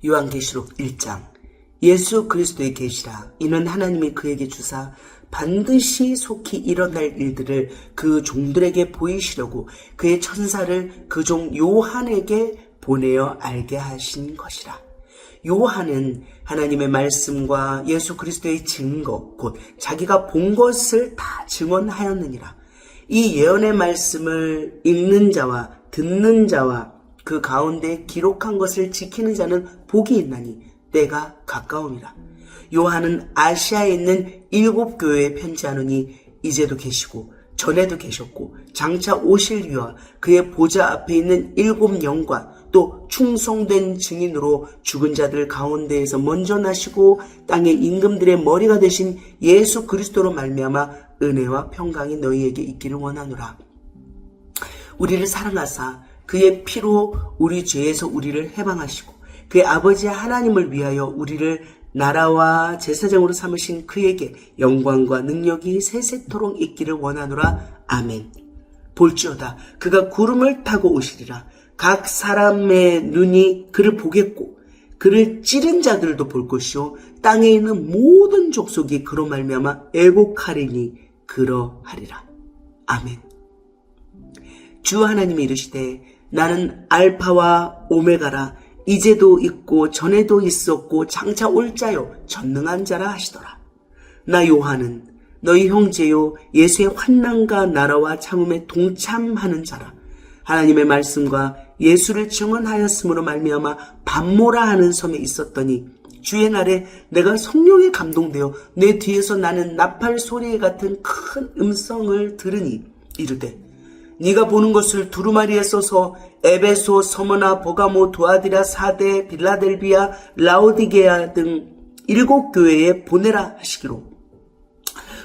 요한계시록 1장. 예수 그리스도의 계시라. 이는 하나님이 그에게 주사 반드시 속히 일어날 일들을 그 종들에게 보이시려고 그의 천사를 그 종 요한에게 보내어 알게 하신 것이라. 요한은 하나님의 말씀과 예수 그리스도의 증거, 곧 자기가 본 것을 다 증언하였느니라. 이 예언의 말씀을 읽는 자와 듣는 자와 그 가운데 기록한 것을 지키는 자는 복이 있나니 때가 가까움이라. 요한은 아시아에 있는 7 교회에 편지하노니 이제도 계시고 전에도 계셨고 장차 오실 이와 그의 보좌 앞에 있는 7 영과 또 충성된 증인으로 죽은 자들 가운데에서 먼저 나시고 땅의 임금들의 머리가 되신 예수 그리스도로 말미암아 은혜와 평강이 너희에게 있기를 원하노라. 우리를 사랑하사 그의 피로 우리 죄에서 우리를 해방하시고 그의 아버지 하나님을 위하여 우리를 나라와 제사장으로 삼으신 그에게 영광과 능력이 세세토록 있기를 원하노라. 아멘. 볼지어다 그가 구름을 타고 오시리라. 각 사람의 눈이 그를 보겠고 그를 찌른 자들도 볼 것이요 땅에 있는 모든 족속이 그로 말미암아 애곡하리니 그러하리라. 아멘. 주 하나님이 이르시되 나는 알파와 오메가라. 이제도 있고 전에도 있었고 장차 올 자요 전능한 자라 하시더라. 나 요한은 너희 형제요 예수의 환난과 나라와 참음에 동참하는 자라. 하나님의 말씀과 예수를 증언하였으므로 말미암아 밤모라 하는 섬에 있었더니 주의 날에 내가 성령에 감동되어 내 뒤에서 나는 나팔 소리 같은 큰 음성을 들으니 이르되 네가 보는 것을 두루마리에 써서 에베소, 서머나, 버가모, 두아디라, 사데, 빌라델비아, 라오디게아 등 7 교회에 보내라 하시기로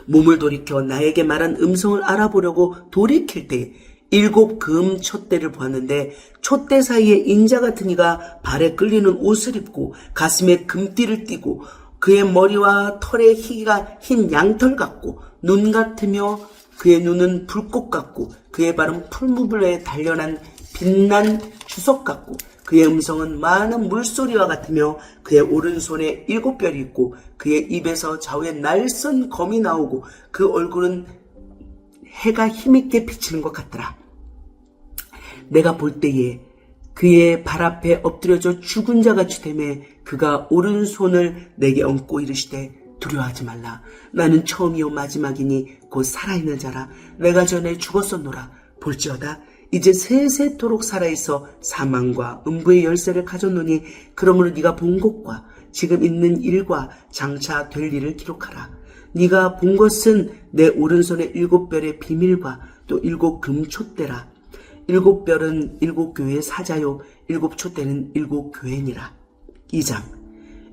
몸을 돌이켜 나에게 말한 음성을 알아보려고 돌이킬 때 7 금 촛대를 보았는데 촛대 사이에 인자 같은 이가 발에 끌리는 옷을 입고 가슴에 금띠를 띠고 그의 머리와 털의 희가 흰 양털 같고 눈 같으며 그의 눈은 불꽃 같고 그의 발은 풀무불에 단련한 빛난 주석 같고 그의 음성은 많은 물소리와 같으며 그의 오른손에 7뼈이 있고 그의 입에서 좌우에 날선 검이 나오고 그 얼굴은 해가 힘있게 비치는 것 같더라. 내가 볼 때에 그의 발 앞에 엎드려져 죽은 자같이 되매 그가 오른손을 내게 얹고 이르시되 두려워하지 말라. 나는 처음이요 마지막이니 곧 살아있는 자라. 내가 전에 죽었었노라. 볼지어다 이제 세세토록 살아있어 사망과 음부의 열쇠를 가졌노니 그러므로 네가 본 것과 지금 있는 일과 장차 될 일을 기록하라. 네가 본 것은 내 오른손의 7별의 비밀과 또 7 금 촛대라. 7별은 7 교회의 사자요 7 촛대는 7 교회니라. 2장.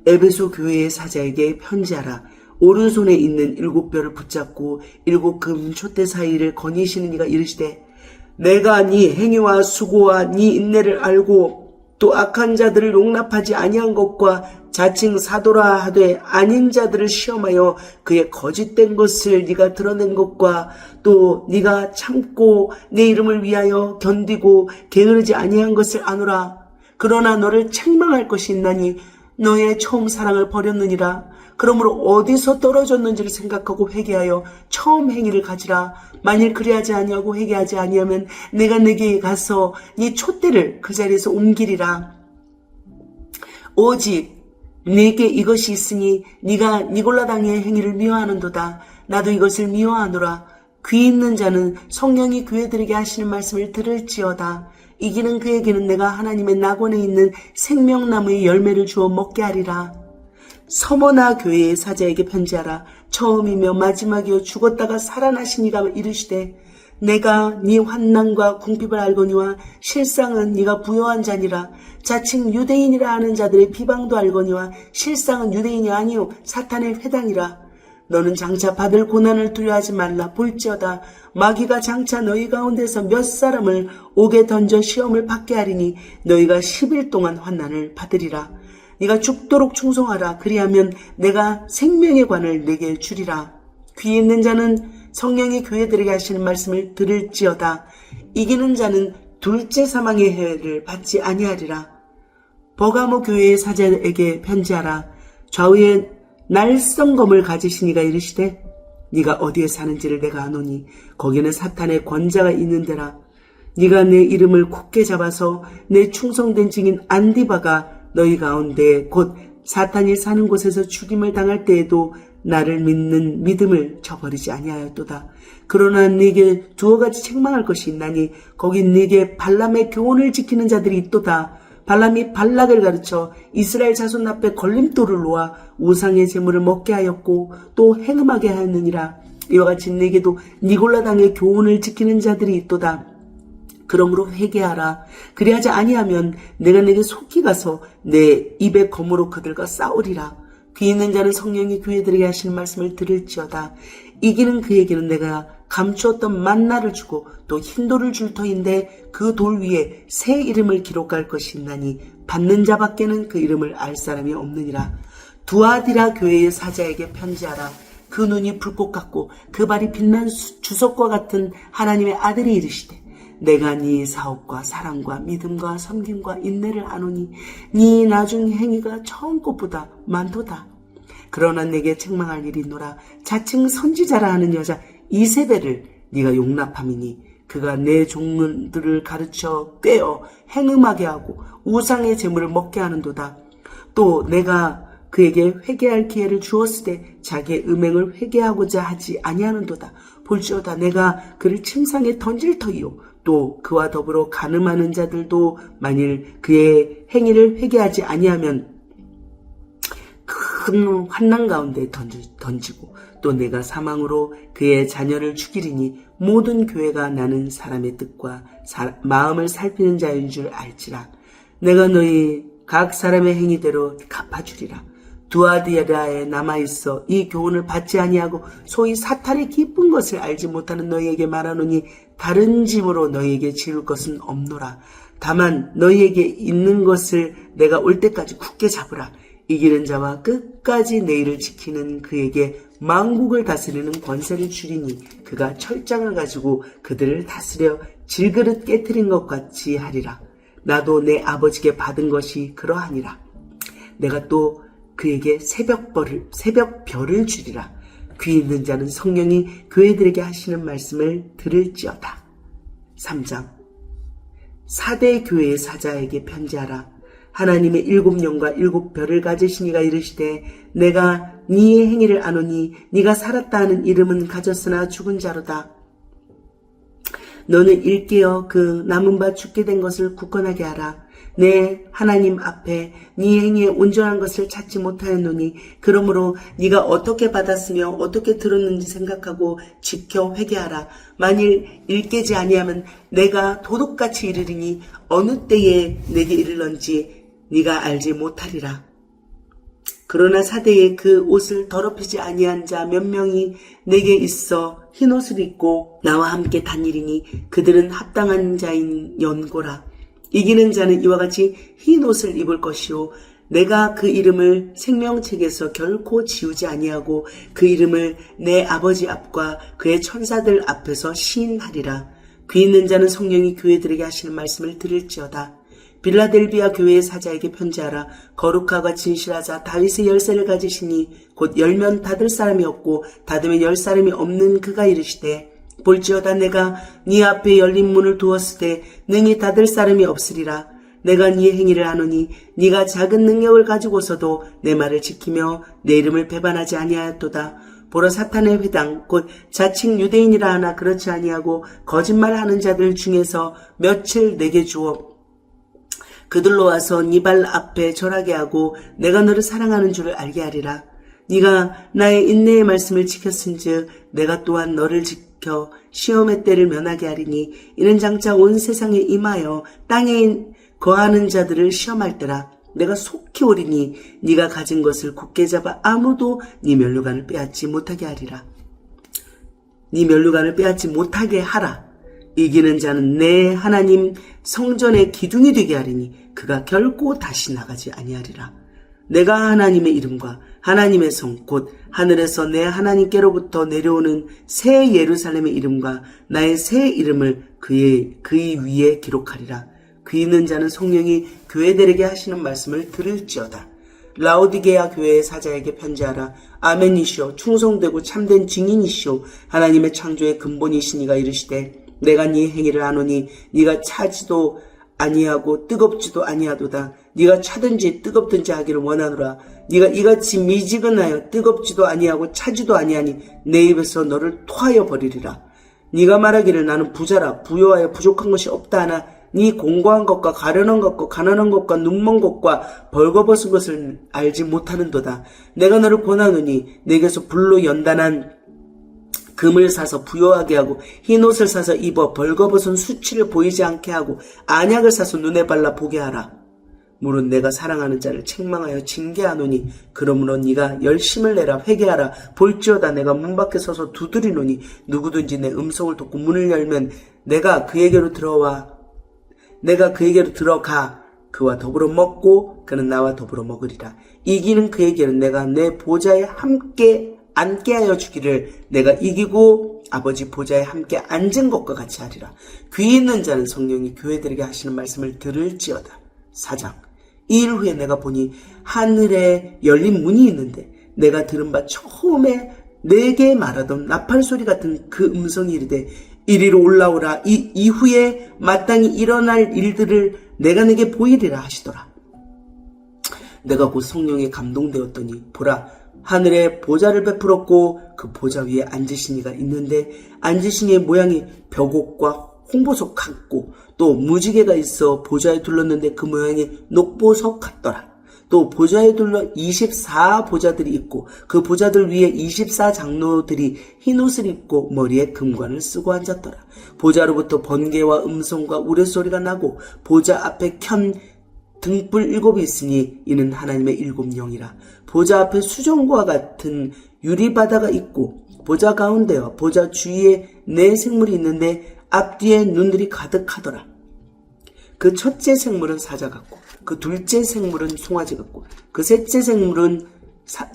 에베소 교회의 사자에게 편지하라. 오른손에 있는 7별을 붙잡고 7 금 촛대 사이를 거니시는 이가 이르시되 내가 네 행위와 수고와 네 인내를 알고 또 악한 자들을 용납하지 아니한 것과 자칭 사도라 하되 아닌 자들을 시험하여 그의 거짓된 것을 네가 드러낸 것과 또 네가 참고 내 이름을 위하여 견디고 게으르지 아니한 것을 아노라. 그러나 너를 책망할 것이 있나니 너의 처음 사랑을 버렸느니라. 그러므로 어디서 떨어졌는지를 생각하고 회개하여 처음 행위를 가지라. 만일 그리하지 아니하고 회개하지 아니하면 내가 네게 가서 네 촛대를 그 자리에서 옮기리라. 오직 네게 이것이 있으니 네가 니골라 당의 행위를 미워하는도다. 나도 이것을 미워하노라. 귀 있는 자는 성령이 교회들에게 하시는 말씀을 들을지어다. 이기는 그에게는 내가 하나님의 낙원에 있는 생명나무의 열매를 주어 먹게 하리라. 서머나 교회의 사자에게 편지하라. 처음이며 마지막이요 죽었다가 살아나신 이가 이르시되 내가 네 환난과 궁핍을 알거니와 실상은 네가 부요한 자니라. 자칭 유대인이라 하는 자들의 비방도 알거니와 실상은 유대인이 아니요 사탄의 회당이라. 너는 장차 받을 고난을 두려워하지 말라. 볼지어다 마귀가 장차 너희 가운데서 몇 사람을 옥에 던져 시험을 받게 하리니 너희가 10일 동안 환난을 받으리라. 네가 죽도록 충성하라. 그리하면 내가 생명의 관을 내게 주리라. 귀 있는 자는 성령이 교회들에게 하시는 말씀을 들을지어다. 이기는 자는 둘째 사망의 해를 받지 아니하리라. 버가모 교회의 사자에게 편지하라. 좌우에 날성검을 가지신 이가 이르시되 네가 어디에 사는지를 내가 아노니 거기는 사탄의 권자가 있는 데라. 네가 내 이름을 굳게 잡아서 내 충성된 증인 안디바가 너희 가운데 곧 사탄이 사는 곳에서 죽임을 당할 때에도 나를 믿는 믿음을 저버리지 아니하였도다. 그러나 네게 두어 가지 책망할 것이 있나니 거기 네게 발람의 교훈을 지키는 자들이 있도다. 발람이 발락을 가르쳐 이스라엘 자손 앞에 걸림돌을 놓아 우상의 제물을 먹게 하였고 또 행음하게 하였느니라. 이와 같이 네게도 니골라 당의 교훈을 지키는 자들이 있도다. 그러므로 회개하라. 그리하지 아니하면 내가 네게 속히 가서 내 입의 검으로 그들과 싸우리라. 귀 있는 자는 성령이 교회들에게 하시는 말씀을 들을지어다. 이기는 그에게는 내가 감추었던 만나를 주고 또 흰돌을 줄 터인데 그 돌 위에 새 이름을 기록할 것이 있나니 받는 자밖에는 그 이름을 알 사람이 없느니라. 두아디라 교회의 사자에게 편지하라. 그 눈이 불꽃 같고 그 발이 빛난 주석과 같은 하나님의 아들이 이르시되 내가 네 사업과 사랑과 믿음과 섬김과 인내를 아노니 네 나중 행위가 처음 것보다 많도다. 그러나 내게 책망할 일이 있노라. 자칭 선지자라 하는 여자 이세벨을 네가 용납함이니 그가 내 종들을 가르쳐 꿰어 행음하게 하고 우상의 재물을 먹게 하는도다. 또 내가 그에게 회개할 기회를 주었으되 자기의 음행을 회개하고자 하지 아니하는도다. 볼지어다 내가 그를 침상에 던질 터이요 또 그와 더불어 간음하는 자들도 만일 그의 행위를 회개하지 아니하면 큰 환난 가운데 던지고 또 내가 사망으로 그의 자녀를 죽이리니 모든 교회가 나는 사람의 뜻과 마음을 살피는 자인 줄 알지라. 내가 너희 각 사람의 행위대로 갚아주리라. 두아디라에 남아있어 이 교훈을 받지 아니하고 소위 사탄의 기쁜 것을 알지 못하는 너희에게 말하노니 다른 짐으로 너희에게 지을 것은 없노라. 다만 너희에게 있는 것을 내가 올 때까지 굳게 잡으라. 이기는 자와 끝까지 내 일을 지키는 그에게 만국을 다스리는 권세를 주리니 그가 철장을 가지고 그들을 다스려 질그릇 깨트린 것 같이 하리라. 나도 내 아버지께 받은 것이 그러하니라. 내가 또 그에게 새벽별을 주리라. 귀 있는 자는 성령이 교회들에게 하시는 말씀을 들을지어다. 3장 사대 교회의 사자에게 편지하라. 하나님의 7영과 7별을 가지신 이가 이르시되 내가 네의 행위를 아노니 네가 살았다 하는 이름은 가졌으나 죽은 자로다. 너는 일깨어 그 남은 바 죽게 된 것을 굳건하게 하라. 내 하나님 앞에 네 행위에 온전한 것을 찾지 못하였노니 그러므로 네가 어떻게 받았으며 어떻게 들었는지 생각하고 지켜 회개하라. 만일 일깨지 아니하면 내가 도둑같이 이르리니 어느 때에 내게 이르런지 네가 알지 못하리라. 그러나 사대에 그 옷을 더럽히지 아니한 자 몇 명이 내게 있어 흰옷을 입고 나와 함께 다니리니 그들은 합당한 자인 연고라. 이기는 자는 이와 같이 흰옷을 입을 것이요 내가 그 이름을 생명책에서 결코 지우지 아니하고 그 이름을 내 아버지 앞과 그의 천사들 앞에서 시인하리라. 귀 있는 자는 성령이 교회들에게 하시는 말씀을 들을지어다. 빌라델비아 교회의 사자에게 편지하라. 거룩하고 진실하자 다윗의 열쇠를 가지시니 곧 열면 닫을 사람이 없고 닫으면 열 사람이 없는 그가 이르시되 볼지어다 내가 네 앞에 열린 문을 두었을 때 능히 닫을 사람이 없으리라. 내가 네 행위를 아노니 네가 작은 능력을 가지고서도 내 말을 지키며 내 이름을 배반하지 아니하였도다. 보라 사탄의 회당 곧 자칭 유대인이라 하나 그렇지 아니하고 거짓말하는 자들 중에서 며칠 내게 주어 그들로 와서 네 발 앞에 절하게 하고 내가 너를 사랑하는 줄을 알게 하리라. 네가 나의 인내의 말씀을 지켰은즉 내가 또한 너를 지켜 시험의 때를 면하게 하리니 이는 장차 온 세상에 임하여 땅에 거하는 자들을 시험할 때라. 내가 속히 오리니 네가 가진 것을 굳게 잡아 아무도 네 면류관을 빼앗지 못하게 하리라. 네 면류관을 빼앗지 못하게 하라. 이기는 자는 내 하나님 성전의 기둥이 되게 하리니 그가 결코 다시 나가지 아니하리라. 내가 하나님의 이름과 하나님의 성 곧 하늘에서 내 하나님께로부터 내려오는 새 예루살렘의 이름과 나의 새 이름을 그의 위에 기록하리라. 귀 있는 자는 성령이 교회들에게 하시는 말씀을 들을지어다. 라오디게아 교회의 사자에게 편지하라. 아멘이시오 충성되고 참된 증인이시오 하나님의 창조의 근본이시니가 이르시되 내가 네 행위를 아노니 네가 차지도 아니하고 뜨겁지도 아니하도다. 네가 차든지 뜨겁든지 하기를 원하노라. 네가 이같이 미지근하여 뜨겁지도 아니하고 차지도 아니하니 내 입에서 너를 토하여 버리리라. 네가 말하기를 나는 부자라 부요하여 부족한 것이 없다 하나 네 공고한 것과 가련한 것과 가난한 것과 눈먼 것과 벌거벗은 것을 알지 못하는도다. 내가 너를 권하노니 내게서 불로 연단한 금을 사서 부요하게 하고 흰옷을 사서 입어 벌거벗은 수치를 보이지 않게 하고 안약을 사서 눈에 발라 보게 하라. 물은 내가 사랑하는 자를 책망하여 징계하노니 그러므로 네가 열심을 내라 회개하라. 볼지어다 내가 문 밖에 서서 두드리노니 누구든지 내 음성을 듣고 문을 열면 내가 그에게로 들어가 그와 더불어 먹고 그는 나와 더불어 먹으리라. 이기는 그에게는 내가 내 보좌에 함께 앉게 하여 주기를 내가 이기고 아버지 보좌에 함께 앉은 것과 같이 하리라. 귀 있는 자는 성령이 교회들에게 하시는 말씀을 들을지어다. 4장. 이 일 후에 내가 보니 하늘에 열린 문이 있는데 내가 들은 바 처음에 내게 말하던 나팔 소리 같은 그 음성이 이르되 이리로 올라오라. 이 이후에 마땅히 일어날 일들을 내가 내게 보이리라 하시더라. 내가 곧 성령에 감동되었더니 보라 하늘에 보좌를 베풀었고 그 보좌 위에 앉으신 이가 있는데 앉으신 이의 모양이 벽옥과 홍보석 같고 또 무지개가 있어 보좌에 둘렀는데 그 모양이 녹보석 같더라. 또 보좌에 둘러 24보좌들이 있고 그 보좌들 위에 24장로들이 흰옷을 입고 머리에 금관을 쓰고 앉았더라. 보좌로부터 번개와 음성과 우레소리가 나고 보좌 앞에 켠 등불 7이 있으니 이는 하나님의 7영이라. 보좌 앞에 수정과 같은 유리바다가 있고 보좌 가운데와 보좌 주위에 4생물이 있는데 앞뒤에 눈들이 가득하더라. 그 첫째 생물은 사자 같고 그 둘째 생물은 송아지 같고 그 셋째 생물은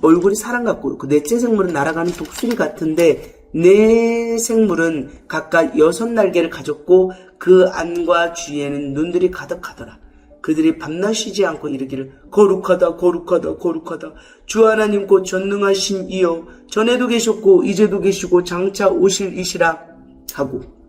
얼굴이 사람 같고 그 넷째 생물은 날아가는 독수리 같은데 4생물은 각각 6날개를 가졌고 그 안과 주위에는 눈들이 가득하더라. 그들이 밤낮 쉬지 않고 이르기를 거룩하다 거룩하다 거룩하다 주 하나님 곧 전능하신 이여 전에도 계셨고 이제도 계시고 장차 오실 이시라 하고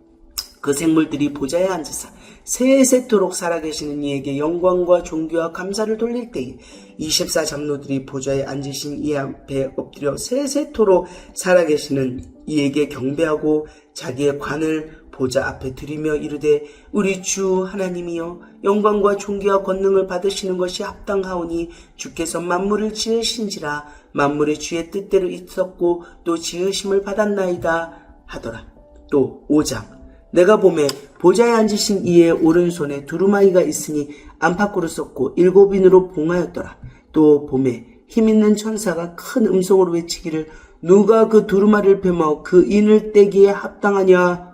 그 생물들이 보좌에 앉으사 세세토록 살아계시는 이에게 영광과 존귀와 감사를 돌릴 때에 24장로들이 보좌에 앉으신 이 앞에 엎드려 세세토록 살아계시는 이에게 경배하고 자기의 관을 보좌 앞에 들이며 이르되 우리 주 하나님이여 영광과 존귀와 권능을 받으시는 것이 합당하오니 주께서 만물을 지으신지라 만물의 주의 뜻대로 있었고 또 지으심을 받았나이다 하더라. 또 5장 내가 보매 보좌에 앉으신 이의 오른손에 두루마기가 있으니 안팎으로 썼고 7인으로 봉하였더라. 또 보매 힘있는 천사가 큰 음성으로 외치기를 누가 그 두루마리를 펴며 그 인을 떼기에 합당하냐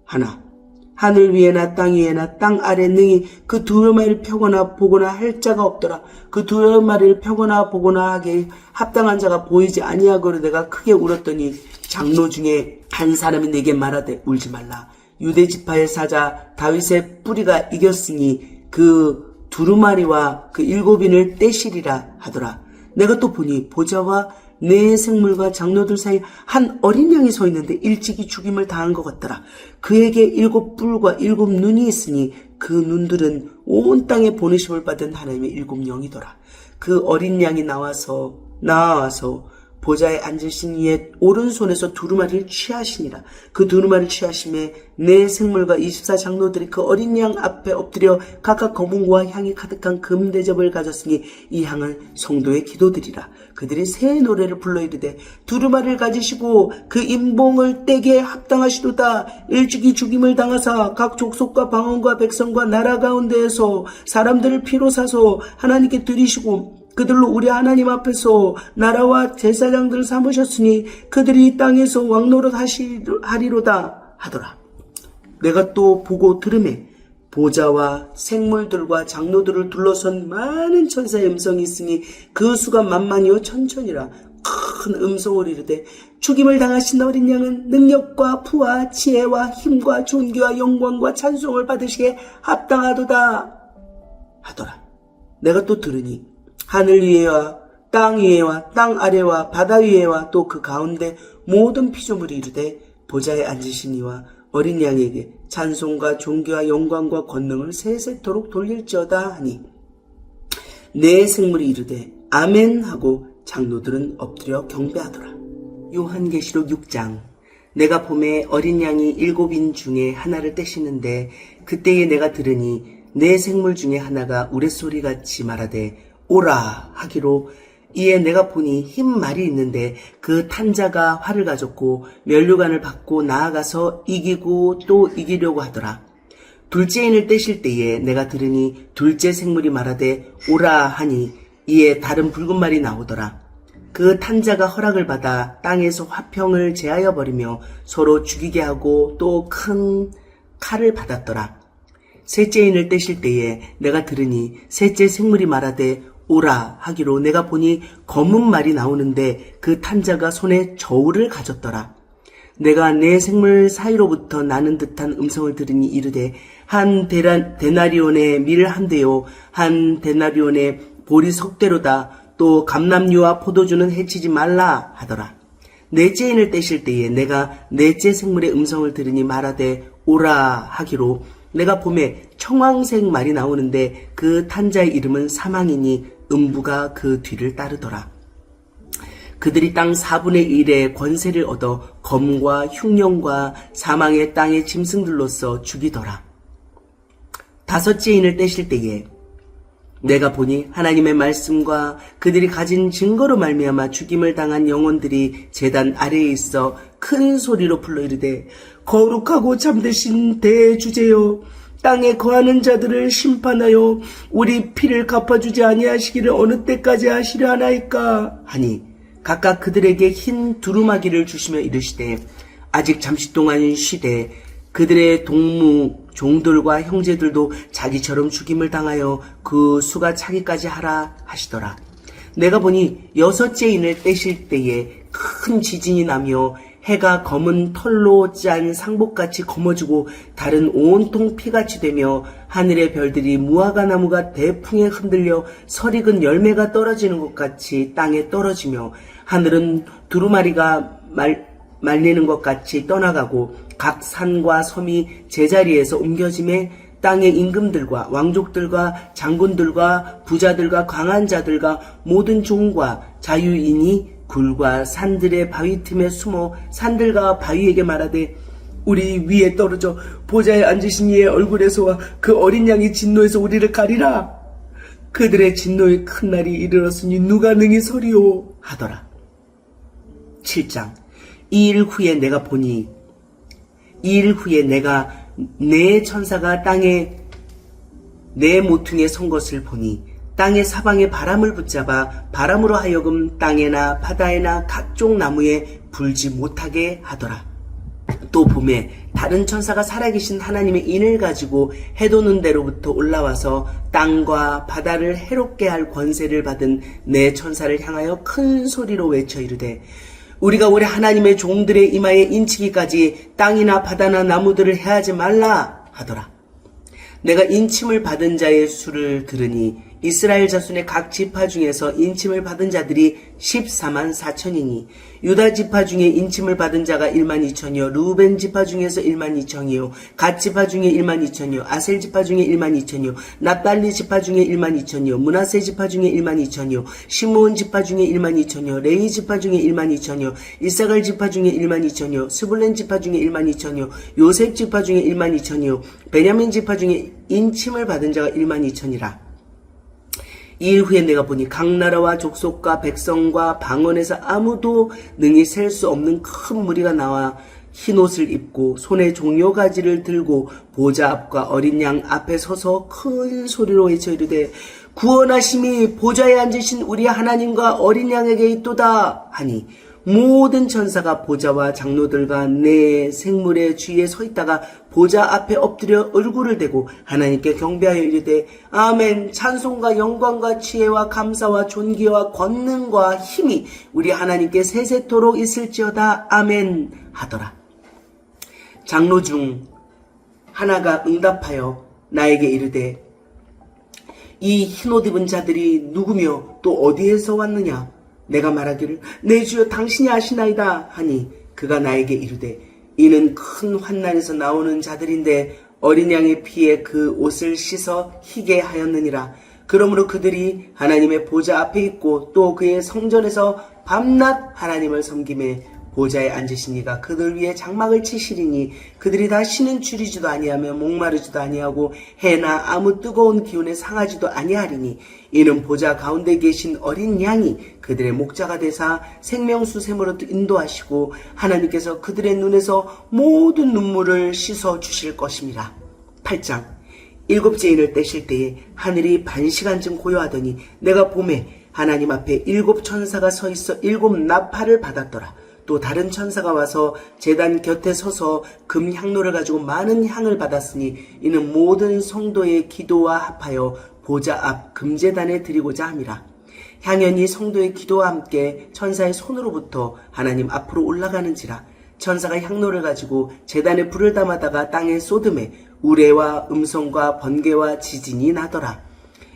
하나 하늘 위에나 땅 위에나 땅 아래 능히 그 두루마리를 펴거나 보거나 할 자가 없더라. 그 두루마리를 펴거나 보거나 하기에 합당한 자가 보이지 아니하거늘 내가 크게 울었더니 장로 중에 한 사람이 내게 말하되 울지 말라. 유대 지파의 사자 다윗의 뿌리가 이겼으니 그 두루마리와 그 7인을 떼시리라 하더라. 내가 또 보니 보좌와 4생물과 장로들 사이 한 어린 양이 서 있는데 일찍이 죽임을 당한 것 같더라. 그에게 7뿔과 7눈이 있으니 그 눈들은 온 땅에 보내심을 받은 하나님의 7영이더라. 그 어린 양이 나와서 보좌에 앉으신 이의 오른손에서 두루마리를 취하시니라. 그 두루마리를 취하심에 4생물과 24장로들이 그 어린 양 앞에 엎드려 각각 검은고와 향이 가득한 금대접을 가졌으니 이 향은 성도의 기도들이라. 그들이 새 노래를 불러 이르되 두루마리를 가지시고 그 임봉을 떼게 합당하시도다. 일찍이 죽임을 당하사 각 족속과 방언과 백성과 나라 가운데에서 사람들을 피로 사서 하나님께 드리시고 그들로 우리 하나님 앞에서 나라와 제사장들을 삼으셨으니 그들이 이 땅에서 왕노릇 하리로다 하더라. 내가 또 보고 들으매 보좌와 생물들과 장로들을 둘러선 많은 천사의 음성이 있으니 그 수가 만만이요 천천이라. 큰 음성으로 이르되 죽임을 당하신 어린 양은 능력과 부와 지혜와 힘과 존귀와 영광과 찬송을 받으시기에 합당하도다 하더라. 내가 또 들으니 하늘 위에와 땅 위에와 땅 아래와 바다 위에와 또 그 가운데 모든 피조물이 이르되 보좌에 앉으신 이와 어린 양에게 찬송과 존귀와 영광과 권능을 세세토록 돌릴지어다 하니 네 생물이 이르되 아멘 하고 장로들은 엎드려 경배하더라. 요한계시록 6장. 내가 봄에 어린 양이 7인 중에 하나를 떼시는데 그때에 내가 들으니 네 생물 중에 하나가 우레소리같이 말하되 오라 하기로 이에 내가 보니 흰 말이 있는데 그 탄자가 활을 가졌고 면류관을 받고 나아가서 이기고 또 이기려고 하더라. 둘째 인을 떼실 때에 내가 들으니 둘째 생물이 말하되 오라 하니 이에 다른 붉은 말이 나오더라. 그 탄자가 허락을 받아 땅에서 화평을 제하여 버리며 서로 죽이게 하고 또 큰 칼을 받았더라. 셋째 인을 떼실 때에 내가 들으니 셋째 생물이 말하되 오라 하기로 내가 보니 검은 말이 나오는데 그 탄자가 손에 저울을 가졌더라. 내가 내 생물 사이로부터 나는 듯한 음성을 들으니 이르되 한 데나리온의 밀 한 대요 한 데나리온의 보리 석대로다. 또 감람류와 포도주는 해치지 말라 하더라. 넷째 인을 떼실 때에 내가 넷째 생물의 음성을 들으니 말하되 오라 하기로 내가 봄에 청황색 말이 나오는데 그 탄자의 이름은 사망이니 음부가 그 뒤를 따르더라. 그들이 땅 4분의 1의 권세를 얻어 검과 흉령과 사망의 땅의 짐승들로서 죽이더라. 다섯째 인을 떼실 때에 내가 보니 하나님의 말씀과 그들이 가진 증거로 말미암아 죽임을 당한 영혼들이 제단 아래에 있어 큰 소리로 불러 이르되 거룩하고 참되신 대주제여 땅에 거하는 자들을 심판하여 우리 피를 갚아주지 아니하시기를 어느 때까지 하시려 하나이까 하니 각각 그들에게 흰 두루마기를 주시며 이르시되 아직 잠시 동안 쉬되 그들의 동무 종들과 형제들도 자기처럼 죽임을 당하여 그 수가 차기까지 하라 하시더라. 내가 보니 여섯째 인을 떼실 때에 큰 지진이 나며 해가 검은 털로 짠 상복같이 검어지고 달은 온통 피같이 되며 하늘의 별들이 무화과 나무가 대풍에 흔들려 설익은 열매가 떨어지는 것 같이 땅에 떨어지며 하늘은 두루마리가 말리는 것 같이 떠나가고 각 산과 섬이 제자리에서 옮겨짐에 땅의 임금들과 왕족들과 장군들과 부자들과 강한 자들과 모든 종과 자유인이 굴과 산들의 바위 틈에 숨어 산들과 바위에게 말하되 우리 위에 떨어져 보좌에 앉으신 이의 얼굴에서와 그 어린 양의 진노에서 우리를 가리라. 그들의 진노의 큰 날이 이르렀으니 누가 능히 서리오 하더라. 7장. 이 일 후에 내가 네 천사가 땅에 네 모퉁이에 선 것을 보니 땅의 사방에 바람을 붙잡아 바람으로 하여금 땅에나 바다에나 각종 나무에 불지 못하게 하더라. 또 봄에 다른 천사가 살아계신 하나님의 인을 가지고 해도는 데로부터 올라와서 땅과 바다를 해롭게 할 권세를 받은 네 천사를 향하여 큰 소리로 외쳐 이르되 우리가 우리 하나님의 종들의 이마에 인치기까지 땅이나 바다나 나무들을 해하지 말라 하더라. 내가 인침을 받은 자의 수를 들으니 이스라엘 자손의 각 지파 중에서 인침을 받은 자들이 14만 4천이니 유다 지파 중에 인침을 받은 자가 1만 2천이요 루벤 지파 중에서 1만 2천이요 갓 지파 중에 1만 2천이요 아셀 지파 중에 1만 2천이요 납달리 지파 중에 1만 2천이요 므낫세 지파 중에 1만 2천이요 시므온 지파 중에 1만 2천이요 레위 지파 중에 1만 2천이요 이사갈 지파 중에 1만 2천이요 스불렌 지파 중에 1만 2천이요 요셉 지파 중에 1만 2천이요 베냐민 지파 중에 인침을 받은 자가 1만 2천이라. 이 일 후에 내가 보니 각 나라와 족속과 백성과 방언에서 아무도 능히 셀 수 없는 큰 무리가 나와 흰옷을 입고 손에 종려가지를 들고 보좌 앞과 어린 양 앞에 서서 큰 소리로 외쳐 이르되 구원하심이 보좌에 앉으신 우리 하나님과 어린 양에게 있도다 하니 모든 천사가 보좌와 장로들과 네 생물의 주위에 서 있다가 보좌 앞에 엎드려 얼굴을 대고 하나님께 경배하여 이르되 아멘. 찬송과 영광과 지혜와 감사와 존귀와 권능과 힘이 우리 하나님께 세세토록 있을지어다. 아멘 하더라. 장로 중 하나가 응답하여 나에게 이르되 이 흰옷 입은 자들이 누구며 또 어디에서 왔느냐? 내가 말하기를 내 주여 당신이 아시나이다 하니 그가 나에게 이르되 이는 큰 환난에서 나오는 자들인데 어린 양의 피에 그 옷을 씻어 희게 하였느니라. 그러므로 그들이 하나님의 보좌 앞에 있고 또 그의 성전에서 밤낮 하나님을 섬김에 보좌에 앉으시니가 그들 위에 장막을 치시리니 그들이 다 쉬는 줄이지도 아니하며 목마르지도 아니하고 해나 아무 뜨거운 기운에 상하지도 아니하리니 이는 보좌 가운데 계신 어린 양이 그들의 목자가 되사 생명수 샘으로 인도하시고 하나님께서 그들의 눈에서 모든 눈물을 씻어 주실 것임이라. 8장. 일곱째 인을 떼실 때에 하늘이 반시간쯤 고요하더니 내가 보매 하나님 앞에 일곱 천사가 서 있어 일곱 나팔을 받았더라. 또 다른 천사가 와서 제단 곁에 서서 금 향로를 가지고 많은 향을 받았으니 이는 모든 성도의 기도와 합하여 보좌 앞 금제단에 드리고자 함이라. 향연이 성도의 기도와 함께 천사의 손으로부터 하나님 앞으로 올라가는지라. 천사가 향로를 가지고 제단에 불을 담아다가 땅에 쏟음에 우레와 음성과 번개와 지진이 나더라.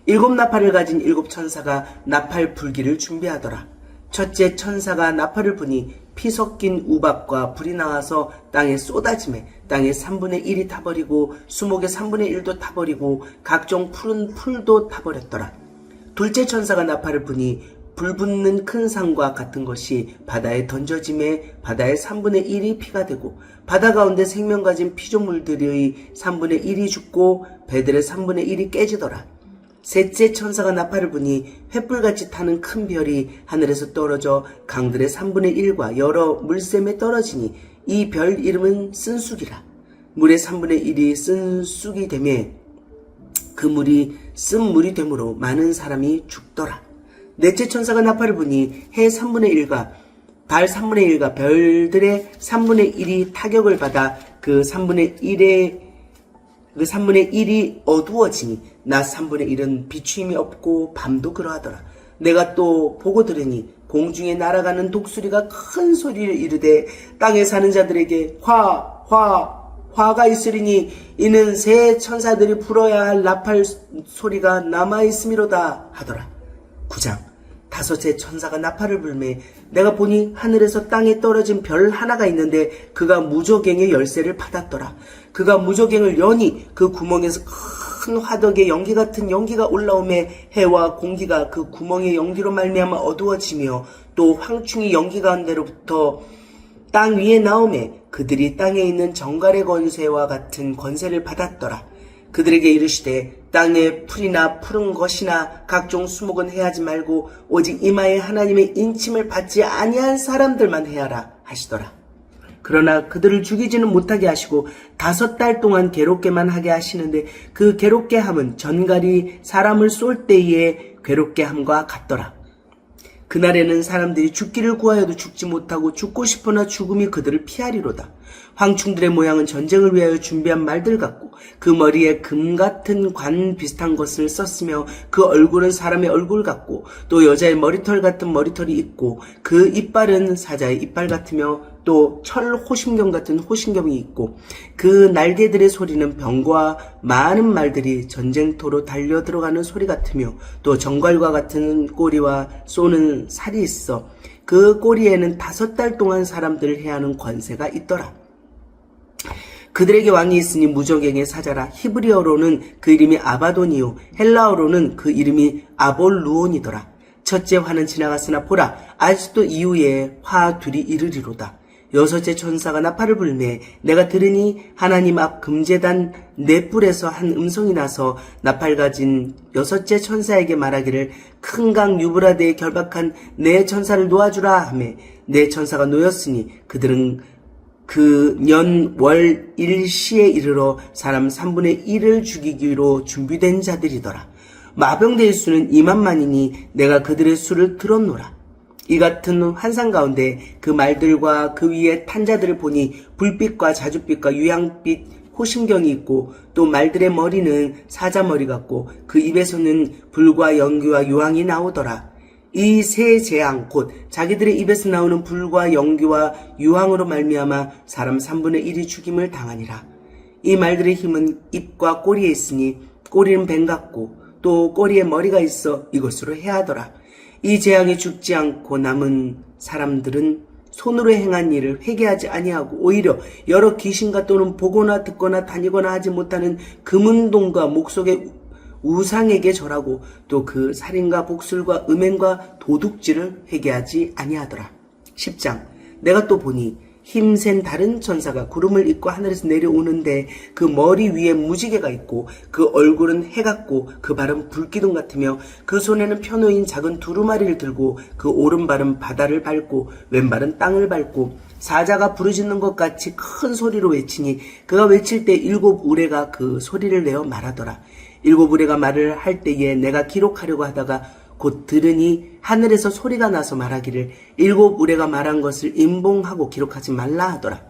일곱 나팔을 가진 일곱 천사가 나팔 불기를 준비하더라. 첫째 천사가 나팔을 부니 피 섞인 우박과 불이 나와서 땅에 쏟아지매 땅의 3분의 1이 타버리고 수목의 3분의 1도 타버리고 각종 푸른 풀도 타버렸더라. 둘째 천사가 나팔을 부니 불붙는 큰 산과 같은 것이 바다에 던져짐에 바다의 3분의 1이 피가 되고 바다 가운데 생명 가진 피조물들의 3분의 1이 죽고 배들의 3분의 1이 깨지더라. 셋째 천사가 나팔을 부니 횃불같이 타는 큰 별이 하늘에서 떨어져 강들의 3분의 1과 여러 물샘에 떨어지니 이 별 이름은 쓴쑥이라. 물의 3분의 1이 쓴쑥이 되매 그 물이 쓴 물이 되므로 많은 사람이 죽더라. 넷째 천사가 나팔을 부니 해 3분의 1과 달 3분의 1과 별들의 3분의 1이 타격을 받아 그 3분의 1이 어두워지니 낮 3분의 1은 비추임이 없고 밤도 그러하더라. 내가 또 보고 들으니 공중에 날아가는 독수리가 큰 소리를 이르되 땅에 사는 자들에게 화가 있으리니 이는 새 천사들이 불어야 할 나팔 소리가 남아있음이로다 하더라. 9장. 다섯째 천사가 나팔을 불매 내가 보니 하늘에서 땅에 떨어진 별 하나가 있는데 그가 무저갱의 열쇠를 받았더라. 그가 무저갱을 여니 그 구멍에서 큰 화덕의 연기 같은 연기가 올라오매 해와 공기가 그 구멍의 연기로 말미암아 어두워지며 또 황충이 연기 가운데로부터 땅 위에 나오매 그들이 땅에 있는 정갈의 권세와 같은 권세를 받았더라. 그들에게 이르시되 땅에 풀이나 푸른 것이나 각종 수목은 해하지 말고 오직 이마에 하나님의 인침을 받지 아니한 사람들만 해하라 하시더라. 그러나 그들을 죽이지는 못하게 하시고 5달 동안 괴롭게만 하게 하시는데 그 괴롭게 함은 전갈이 사람을 쏠 때에 괴롭게 함과 같더라. 그날에는 사람들이 죽기를 구하여도 죽지 못하고 죽고 싶으나 죽음이 그들을 피하리로다. 황충들의 모양은 전쟁을 위하여 준비한 말들 같고 그 머리에 금 같은 관 비슷한 것을 썼으며 그 얼굴은 사람의 얼굴 같고 또 여자의 머리털 같은 머리털이 있고 그 이빨은 사자의 이빨 같으며 또 철 호심경 같은 호심경이 있고 그 날개들의 소리는 병과 많은 말들이 전쟁터로 달려 들어가는 소리 같으며 또 정갈과 같은 꼬리와 쏘는 살이 있어 그 꼬리에는 5달 동안 사람들을 해하는 권세가 있더라. 그들에게 왕이 있으니 무저갱의 사자라. 히브리어로는 그 이름이 아바돈이요 헬라어로는 그 이름이 아볼루온이더라. 첫째 화는 지나갔으나 보라 아직도 이후에 화 둘이 이르리로다. 여섯째 천사가 나팔을 불매 내가 들으니 하나님 앞 금제단 넷불에서 한 음성이 나서 나팔 가진 여섯째 천사에게 말하기를 큰 강 유브라데에 결박한 네 천사를 놓아주라 하매 네 천사가 놓였으니 그들은 그 년 월 일시에 이르러 사람 3분의 1을 죽이기로 준비된 자들이더라. 마병대의 수는 2만만이니 내가 그들의 수를 들었노라. 이 같은 환상 가운데 그 말들과 그 위에 탄 자들을 보니 불빛과 자줏빛과 유향빛 호심경이 있고 또 말들의 머리는 사자머리 같고 그 입에서는 불과 연기와 유황이 나오더라. 이 세 재앙 곧 자기들의 입에서 나오는 불과 연기와 유황으로 말미암아 사람 3분의 1이 죽임을 당하니라. 이 말들의 힘은 입과 꼬리에 있으니 꼬리는 뱀 같고 또 꼬리에 머리가 있어 이것으로 해하더라. 이 재앙에 죽지 않고 남은 사람들은 손으로 행한 일을 회개하지 아니하고 오히려 여러 귀신과 또는 보거나 듣거나 다니거나 하지 못하는 금은동과 목석의 우상에게 절하고 또 그 살인과 복술과 음행과 도둑질을 회개하지 아니하더라. 10장 내가 또 보니 힘센 다른 천사가 구름을 입고 하늘에서 내려오는데 그 머리 위에 무지개가 있고 그 얼굴은 해 같고 그 발은 불기둥 같으며 그 손에는 펴놓인 작은 두루마리를 들고 그 오른발은 바다를 밟고 왼발은 땅을 밟고 사자가 부르짖는 것 같이 큰 소리로 외치니 그가 외칠 때 7 우레가 그 소리를 내어 말하더라. 7 우레가 말을 할 때에 내가 기록하려고 하다가 곧 들으니 하늘에서 소리가 나서 말하기를 7 우레가 말한 것을 임봉하고 기록하지 말라 하더라.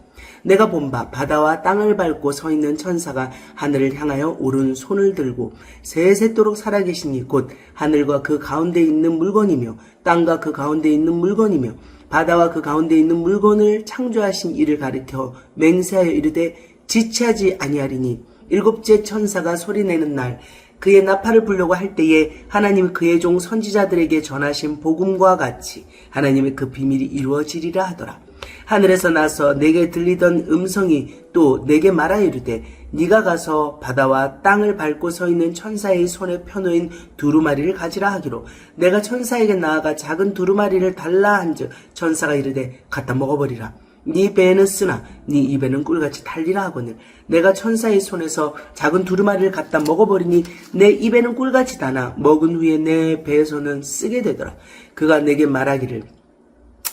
내가 본 바 바다와 땅을 밟고 서 있는 천사가 하늘을 향하여 오른손을 들고 세세토록 살아계시니 곧 하늘과 그 가운데 있는 물건이며 땅과 그 가운데 있는 물건이며 바다와 그 가운데 있는 물건을 창조하신 이를 가리켜 맹세하여 이르되 지체하지 아니하리니 7째 천사가 소리내는 날 그의 나팔을 불려고 할 때에 하나님이 그의 종 선지자들에게 전하신 복음과 같이 하나님의 그 비밀이 이루어지리라 하더라. 하늘에서 나서 내게 들리던 음성이 또 내게 말하여 이르되 네가 가서 바다와 땅을 밟고 서 있는 천사의 손에 펴놓인 두루마리를 가지라 하기로 내가 천사에게 나아가 작은 두루마리를 달라 한즉 천사가 이르되 갖다 먹어버리라. 네 배에는 쓰나 네 입에는 꿀같이 달리라 하거늘 내가 천사의 손에서 작은 두루마리를 갖다 먹어버리니 내 입에는 꿀같이 다나 먹은 후에 내 배에서는 쓰게 되더라. 그가 내게 말하기를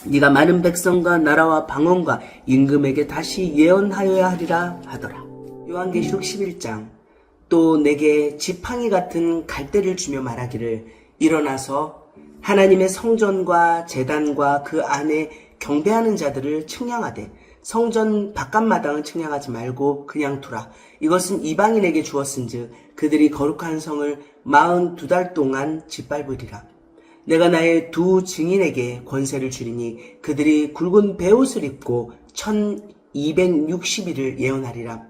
네가 많은 백성과 나라와 방언과 임금에게 다시 예언하여야 하리라 하더라. 요한계시록 11장 또 내게 지팡이 같은 갈대를 주며 말하기를 일어나서 하나님의 성전과 제단과 그 안에 경배하는 자들을 측량하되 성전 바깥마당은 측량하지 말고 그냥 두라. 이것은 이방인에게 주었은즉 그들이 거룩한 성을 42달 동안 짓밟으리라. 내가 나의 두 증인에게 권세를 주리니 그들이 굵은 베옷을 입고 1260일을 예언하리라.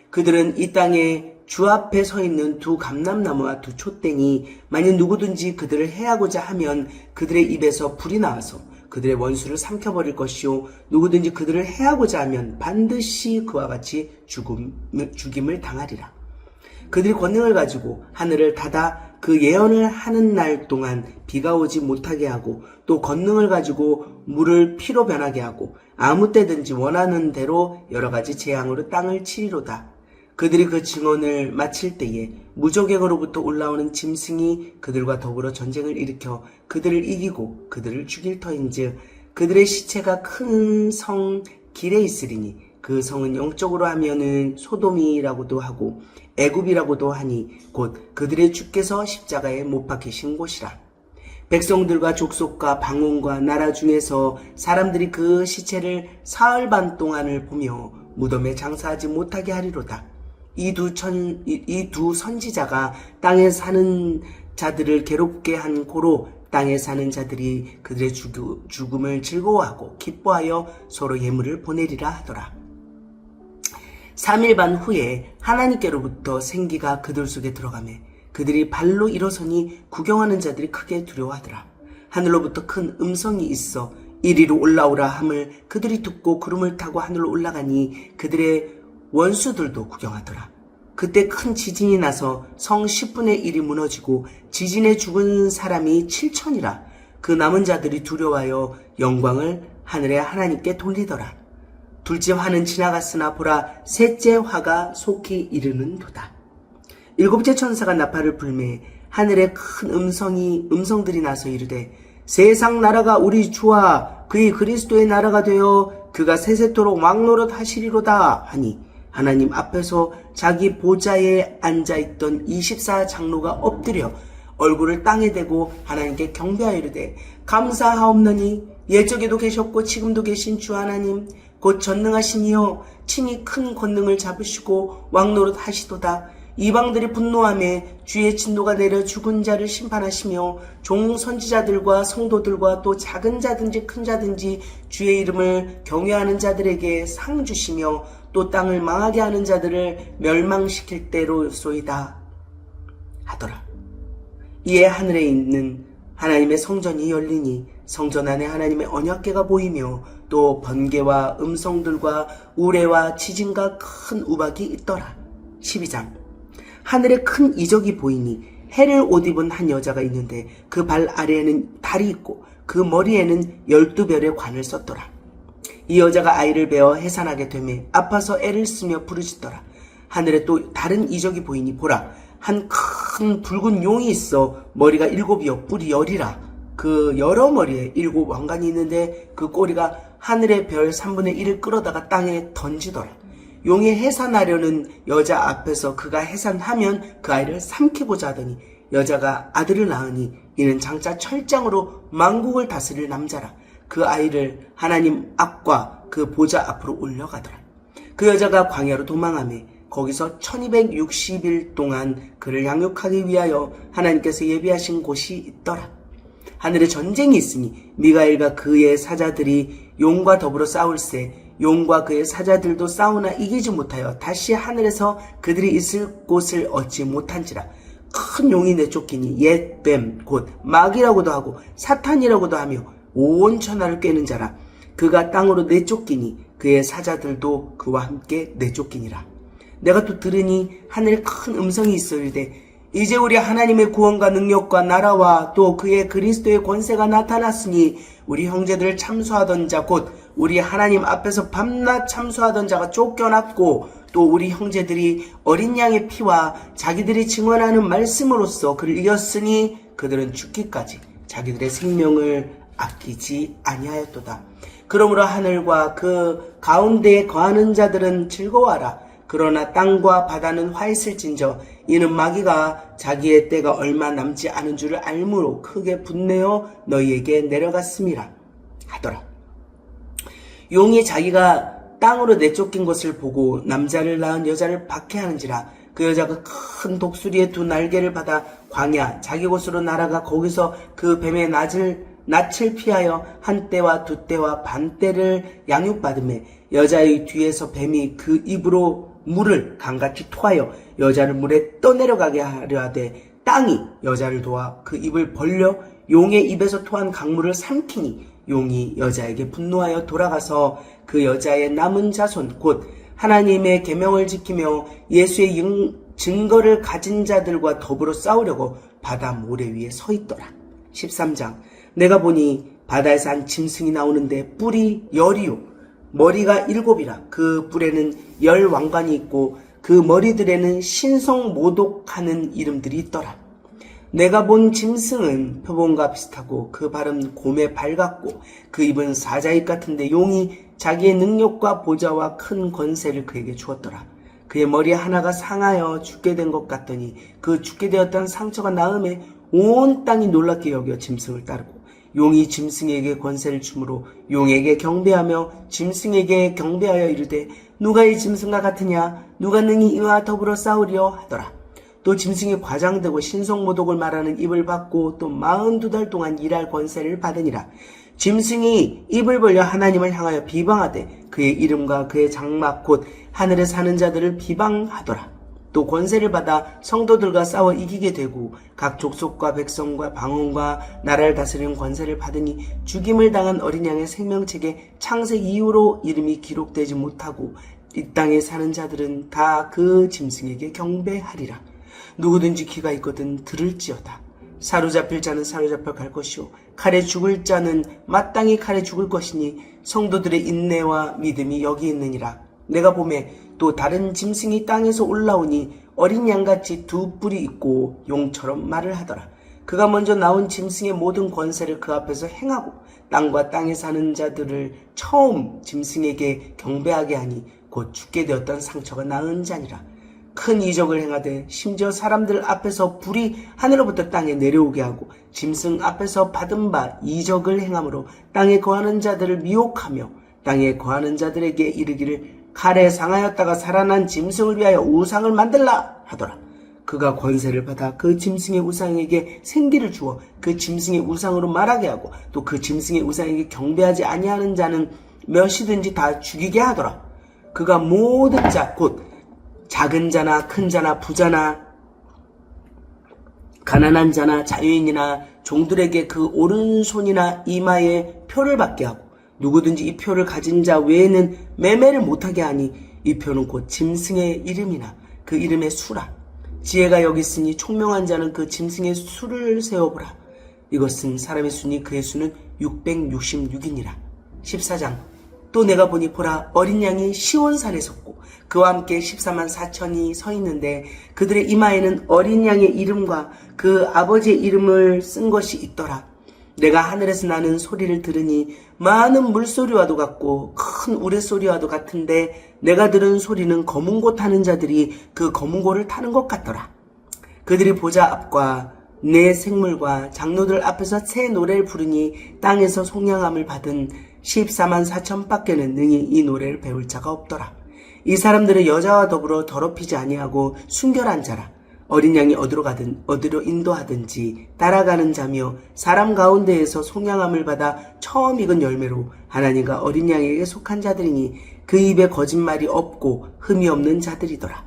그들은 이 땅에 주 앞에 서 있는 두 감람나무와 두 촛대니 만약 누구든지 그들을 해하고자 하면 그들의 입에서 불이 나와서 그들의 원수를 삼켜버릴 것이요 누구든지 그들을 해하고자 하면 반드시 그와 같이 죽임을 당하리라. 그들이 권능을 가지고 하늘을 닫아 그 예언을 하는 날 동안 비가 오지 못하게 하고 또 권능을 가지고 물을 피로 변하게 하고 아무 때든지 원하는 대로 여러 가지 재앙으로 땅을 치리로다. 그들이 그 증언을 마칠 때에 무적행으로부터 올라오는 짐승이 그들과 더불어 전쟁을 일으켜 그들을 이기고 그들을 죽일 터인즉 그들의 시체가 큰 성 길에 있으리니 그 성은 영적으로 하면은 소돔이라고도 하고 애굽이라고도 하니 곧 그들의 주께서 십자가에 못 박히신 곳이라. 백성들과 족속과 방언과 나라 중에서 사람들이 그 시체를 사흘 반 동안을 보며 무덤에 장사하지 못하게 하리로다. 이 두 선지자가 땅에 사는 자들을 괴롭게 한 고로 땅에 사는 자들이 그들의 죽음을 즐거워하고 기뻐하여 서로 예물을 보내리라 하더라. 3일 반 후에 하나님께로부터 생기가 그들 속에 들어가매 그들이 발로 일어서니 구경하는 자들이 크게 두려워하더라. 하늘로부터 큰 음성이 있어 이리로 올라오라 함을 그들이 듣고 구름을 타고 하늘로 올라가니 그들의 원수들도 구경하더라. 그때 큰 지진이 나서 성 10분의 1이 무너지고 지진에 죽은 사람이 7천이라. 그 남은 자들이 두려워하여 영광을 하늘의 하나님께 돌리더라. 둘째 화는 지나갔으나 보라 셋째 화가 속히 이르는도다. 7째 천사가 나팔을 불매 하늘에 큰 음성들이 나서 이르되 세상 나라가 우리 주와 그의 그리스도의 나라가 되어 그가 세세토록 왕노릇 하시리로다 하니 하나님 앞에서 자기 보좌에 앉아있던 24장로가 엎드려 얼굴을 땅에 대고 하나님께 경배하여 이르되 감사하옵나니 옛적에도 계셨고 지금도 계신 주 하나님 곧 전능하신 이여 친히 큰 권능을 잡으시고 왕노릇 하시도다. 이방들이 분노하며 주의 진노가 내려 죽은 자를 심판하시며 종 선지자들과 성도들과 또 작은 자든지 큰 자든지 주의 이름을 경외하는 자들에게 상 주시며 또 땅을 망하게 하는 자들을 멸망시킬 때로소이다 하더라. 이에 하늘에 있는 하나님의 성전이 열리니 성전 안에 하나님의 언약궤가 보이며 또 번개와 음성들과 우레와 지진과 큰 우박이 있더라. 12장. 하늘에 큰 이적이 보이니 해를 옷 입은 한 여자가 있는데 그 발 아래에는 달이 있고 그 머리에는 12별의 관을 썼더라. 이 여자가 아이를 베어 해산하게 되매 아파서 애를 쓰며 부르짖더라. 하늘에 또 다른 이적이 보이니 보라, 한 큰 붉은 용이 있어 머리가 7이요 뿔이 10이라. 그 여러 머리에 7 왕관이 있는데 그 꼬리가 하늘의 별 3분의 1을 끌어다가 땅에 던지더라. 용이 해산하려는 여자 앞에서 그가 해산하면 그 아이를 삼키고자 하더니 여자가 아들을 낳으니 이는 장차 철장으로 만국을 다스릴 남자라. 그 아이를 하나님 앞과 그 보좌 앞으로 올려가더라. 그 여자가 광야로 도망하며 거기서 1260일 동안 그를 양육하기 위하여 하나님께서 예비하신 곳이 있더라. 하늘에 전쟁이 있으니 미가엘과 그의 사자들이 용과 더불어 싸울세 용과 그의 사자들도 싸우나 이기지 못하여 다시 하늘에서 그들이 있을 곳을 얻지 못한지라. 큰 용이 내쫓기니 옛 뱀 곧 마귀라고도 하고 사탄이라고도 하며 온 천하를 꿰는 자라. 그가 땅으로 내쫓기니 그의 사자들도 그와 함께 내쫓기니라. 내가 또 들으니 하늘에 큰 음성이 있으리되 이제 우리 하나님의 구원과 능력과 나라와 또 그의 그리스도의 권세가 나타났으니 우리 형제들을 참수하던 자 곧 우리 하나님 앞에서 밤낮 참수하던 자가 쫓겨났고 또 우리 형제들이 어린 양의 피와 자기들이 증언하는 말씀으로써 그를 이겼으니 그들은 죽기까지 자기들의 생명을 아끼지 아니하였도다. 그러므로 하늘과 그 가운데에 거하는 자들은 즐거워하라. 그러나 땅과 바다는 화 있을진저 이는 마귀가 자기의 때가 얼마 남지 않은 줄을 알므로 크게 분내어 너희에게 내려갔음이라 하더라. 용이 자기가 땅으로 내쫓긴 것을 보고 남자를 낳은 여자를 박해하는지라. 그 여자가 큰 독수리의 2 날개를 받아 광야 자기 곳으로 날아가 거기서 그 뱀의 낯을 피하여 한 떼와 2 떼와 반 떼를 양육받으며 여자의 뒤에서 뱀이 그 입으로 물을 강같이 토하여 여자를 물에 떠내려가게 하려 하되 땅이 여자를 도와 그 입을 벌려 용의 입에서 토한 강물을 삼키니 용이 여자에게 분노하여 돌아가서 그 여자의 남은 자손 곧 하나님의 계명을 지키며 예수의 증거를 가진 자들과 더불어 싸우려고 바다 모래 위에 서 있더라. 13장. 내가 보니 바다에서 한 짐승이 나오는데 뿔이 10이요 머리가 7이라. 그 뿔에는 10 왕관이 있고 그 머리들에는 신성모독하는 이름들이 있더라. 내가 본 짐승은 표범과 비슷하고 그 발은 곰의 발 같고 그 입은 사자입 같은데 용이 자기의 능력과 보좌와 큰 권세를 그에게 주었더라. 그의 머리 하나가 상하여 죽게 된 것 같더니 그 죽게 되었던 상처가 나음에 온 땅이 놀랍게 여겨 짐승을 따르고 용이 짐승에게 권세를 주므로 용에게 경배하며 짐승에게 경배하여 이르되 누가 이 짐승과 같으냐 누가 능히 이와 더불어 싸우려 하더라. 또 짐승이 과장되고 신성모독을 말하는 입을 받고 또 42달 동안 일할 권세를 받으니라. 짐승이 입을 벌려 하나님을 향하여 비방하되 그의 이름과 그의 장막 곧 하늘에 사는 자들을 비방하더라. 또 권세를 받아 성도들과 싸워 이기게 되고 각 족속과 백성과 방언과 나라를 다스리는 권세를 받으니 죽임을 당한 어린 양의 생명책에 창세 이후로 이름이 기록되지 못하고 이 땅에 사는 자들은 다 그 짐승에게 경배하리라. 누구든지 귀가 있거든 들을지어다. 사로잡힐 자는 사로잡혀 갈 것이요 칼에 죽을 자는 마땅히 칼에 죽을 것이니 성도들의 인내와 믿음이 여기 있느니라. 내가 보매 또 다른 짐승이 땅에서 올라오니 어린 양같이 2 뿔이 있고 용처럼 말을 하더라. 그가 먼저 나온 짐승의 모든 권세를 그 앞에서 행하고 땅과 땅에 사는 자들을 처음 짐승에게 경배하게 하니 곧 죽게 되었던 상처가 나은 자니라. 큰 이적을 행하되 심지어 사람들 앞에서 불이 하늘로부터 땅에 내려오게 하고 짐승 앞에서 받은 바 이적을 행함으로 땅에 거하는 자들을 미혹하며 땅에 거하는 자들에게 이르기를 칼에 상하였다가 살아난 짐승을 위하여 우상을 만들라 하더라. 그가 권세를 받아 그 짐승의 우상에게 생기를 주어 그 짐승의 우상으로 말하게 하고 또 그 짐승의 우상에게 경배하지 아니하는 자는 몇이든지 다 죽이게 하더라. 그가 모든 자 곧 작은 자나 큰 자나 부자나 가난한 자나 자유인이나 종들에게 그 오른손이나 이마에 표를 받게 하고 누구든지 이 표를 가진 자 외에는 매매를 못하게 하니 이 표는 곧 짐승의 이름이나 그 이름의 수라. 지혜가 여기 있으니 총명한 자는 그 짐승의 수를 세어보라. 이것은 사람의 수니 그의 수는 666이니라. 14장. 또 내가 보니 보라 어린 양이 시온산에 섰고 그와 함께 14만 4천이 서 있는데 그들의 이마에는 어린 양의 이름과 그 아버지의 이름을 쓴 것이 있더라. 내가 하늘에서 나는 소리를 들으니 많은 물소리와도 같고 큰 우레소리와도 같은데 내가 들은 소리는 검은고 타는 자들이 그 검은고를 타는 것 같더라. 그들이 보좌 앞과 내 생물과 장로들 앞에서 새 노래를 부르니 땅에서 송양함을 받은 14만 4천 밖에는 능히 이 노래를 배울 자가 없더라. 이 사람들은 여자와 더불어 더럽히지 아니하고 순결한 자라. 어린 양이 어디로 인도하든지 따라가는 자며 사람 가운데에서 송양함을 받아 처음 익은 열매로 하나님과 어린 양에게 속한 자들이니 그 입에 거짓말이 없고 흠이 없는 자들이더라.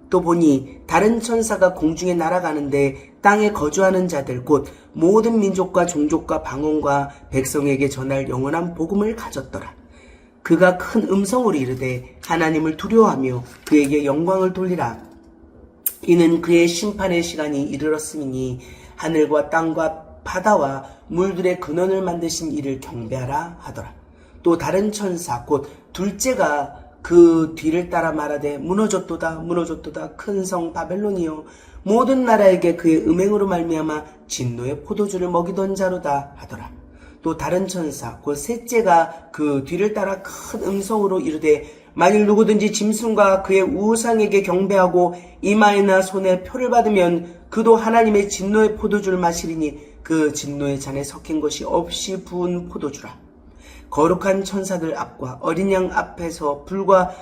또 보니 다른 천사가 공중에 날아가는데 땅에 거주하는 자들 곧 모든 민족과 종족과 방언과 백성에게 전할 영원한 복음을 가졌더라. 그가 큰 음성으로 이르되 하나님을 두려워하며 그에게 영광을 돌리라. 이는 그의 심판의 시간이 이르렀음이니 하늘과 땅과 바다와 물들의 근원을 만드신 이를 경배하라 하더라. 또 다른 천사 곧 둘째가 그 뒤를 따라 말하되 무너졌도다 무너졌도다 큰 성 바벨론이여 모든 나라에게 그의 음행으로 말미암아 진노의 포도주를 먹이던 자로다 하더라. 또 다른 천사 곧 셋째가 그 뒤를 따라 큰 음성으로 이르되 만일 누구든지 짐승과 그의 우상에게 경배하고 이마에나 손에 표를 받으면 그도 하나님의 진노의 포도주를 마시리니 그 진노의 잔에 섞인 것이 없이 부은 포도주라. 거룩한 천사들 앞과 어린 양 앞에서 불과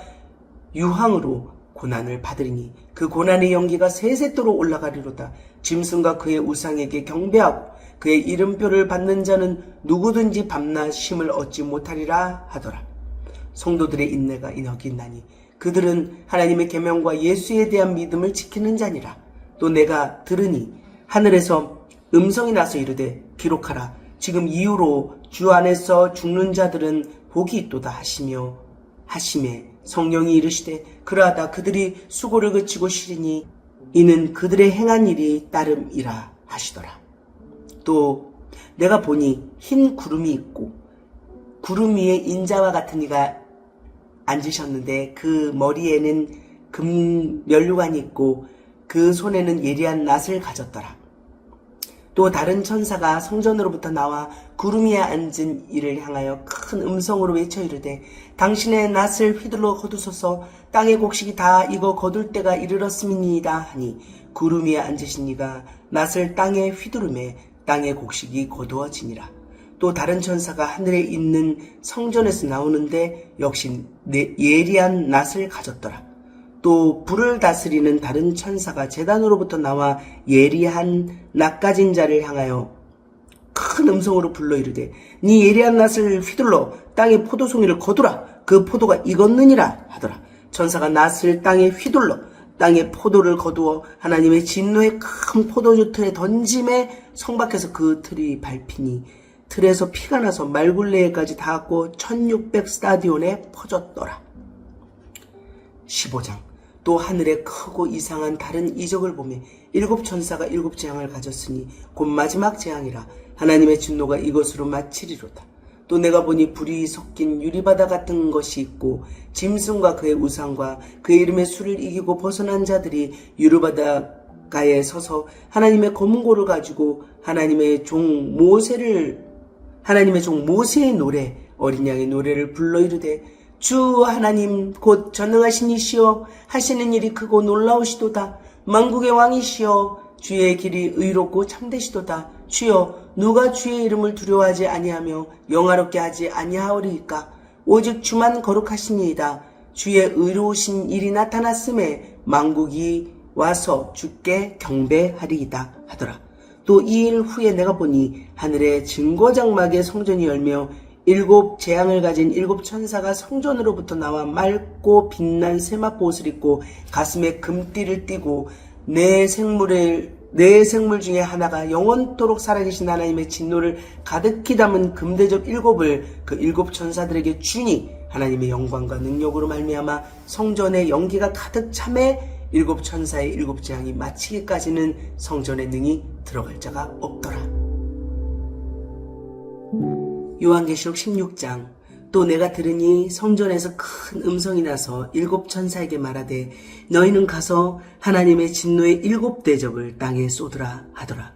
유황으로 고난을 받으리니 그 고난의 연기가 세세토록 올라가리로다. 짐승과 그의 우상에게 경배하고 그의 이름표를 받는 자는 누구든지 밤낮 쉼을 얻지 못하리라 하더라. 성도들의 인내가 여기 있나니 그들은 하나님의 계명과 예수에 대한 믿음을 지키는 자니라. 또 내가 들으니 하늘에서 음성이 나서 이르되 기록하라. 지금 이후로 주 안에서 죽는 자들은 복이 있도다 하심에 성령이 이르시되 그러하다 그들이 수고를 그치고 쉬리니 이는 그들의 행한 일이 따름이라 하시더라. 또 내가 보니 흰 구름이 있고 구름 위에 인자와 같은 이가 앉으셨는데 그 머리에는 금면류관이 있고 그 손에는 예리한 낫을 가졌더라. 또 다른 천사가 성전으로부터 나와 구름 위에 앉은 이를 향하여 큰 음성으로 외쳐 이르되 당신의 낫을 휘둘러 거두소서 땅의 곡식이 다 익어 거둘 때가 이르렀음이니이다 하니 구름 위에 앉으신 이가 낫을 땅에 휘두르매 땅의 곡식이 거두어지니라. 또 다른 천사가 하늘에 있는 성전에서 나오는데 역시 예리한 낫을 가졌더라. 또 불을 다스리는 다른 천사가 제단으로부터 나와 예리한 낫 가진 자를 향하여 큰 음성으로 불러 이르되 네 예리한 낫을 휘둘러 땅의 포도송이를 거두라. 그 포도가 익었느니라 하더라. 천사가 낫을 땅에 휘둘러 땅의 포도를 거두어 하나님의 진노의 큰 포도주 틀에 던짐에 성 밖에서 그 틀이 밟히니 틀에서 피가 나서 말굴레에까지 닿았고 1600 스타디온에 퍼졌더라. 15장. 또 하늘에 크고 이상한 다른 이적을 보며 7 천사가 7 재앙을 가졌으니 곧 마지막 재앙이라. 하나님의 진노가 이것으로 마치리로다. 또 내가 보니 불이 섞인 유리바다 같은 것이 있고 짐승과 그의 우상과 그의 이름의 수를 이기고 벗어난 자들이 유리바다가에 서서 하나님의 검은고를 가지고 하나님의 종 모세의 노래 어린 양의 노래를 불러 이르되 주 하나님 곧 전능하신 이시여 하시는 일이 크고 놀라우시도다. 만국의 왕이시여 주의 길이 의롭고 참되시도다. 주여 누가 주의 이름을 두려워하지 아니하며 영화롭게 하지 아니하오리이까. 오직 주만 거룩하시니이다. 주의 의로우신 일이 나타났음에 만국이 와서 주께 경배하리이다 하더라. 또 이 일 후에 내가 보니 하늘의 증거장막에 성전이 열며 7 재앙을 가진 7 천사가 성전으로부터 나와 맑고 빛난 세마포 옷을 입고 가슴에 금띠를 띠고 내 생물 중에 하나가 영원토록 살아계신 하나님의 진노를 가득히 담은 금대접 7을 그 7 천사들에게 주니 하나님의 영광과 능력으로 말미암아 성전에 연기가 가득 참에 7 천사의 7 재앙이 마치기까지는 성전에 능히 들어갈 자가 없더라. 요한계시록 16장. 또 내가 들으니 성전에서 큰 음성이 나서 7 천사에게 말하되 너희는 가서 하나님의 진노의 7 대접을 땅에 쏟으라 하더라.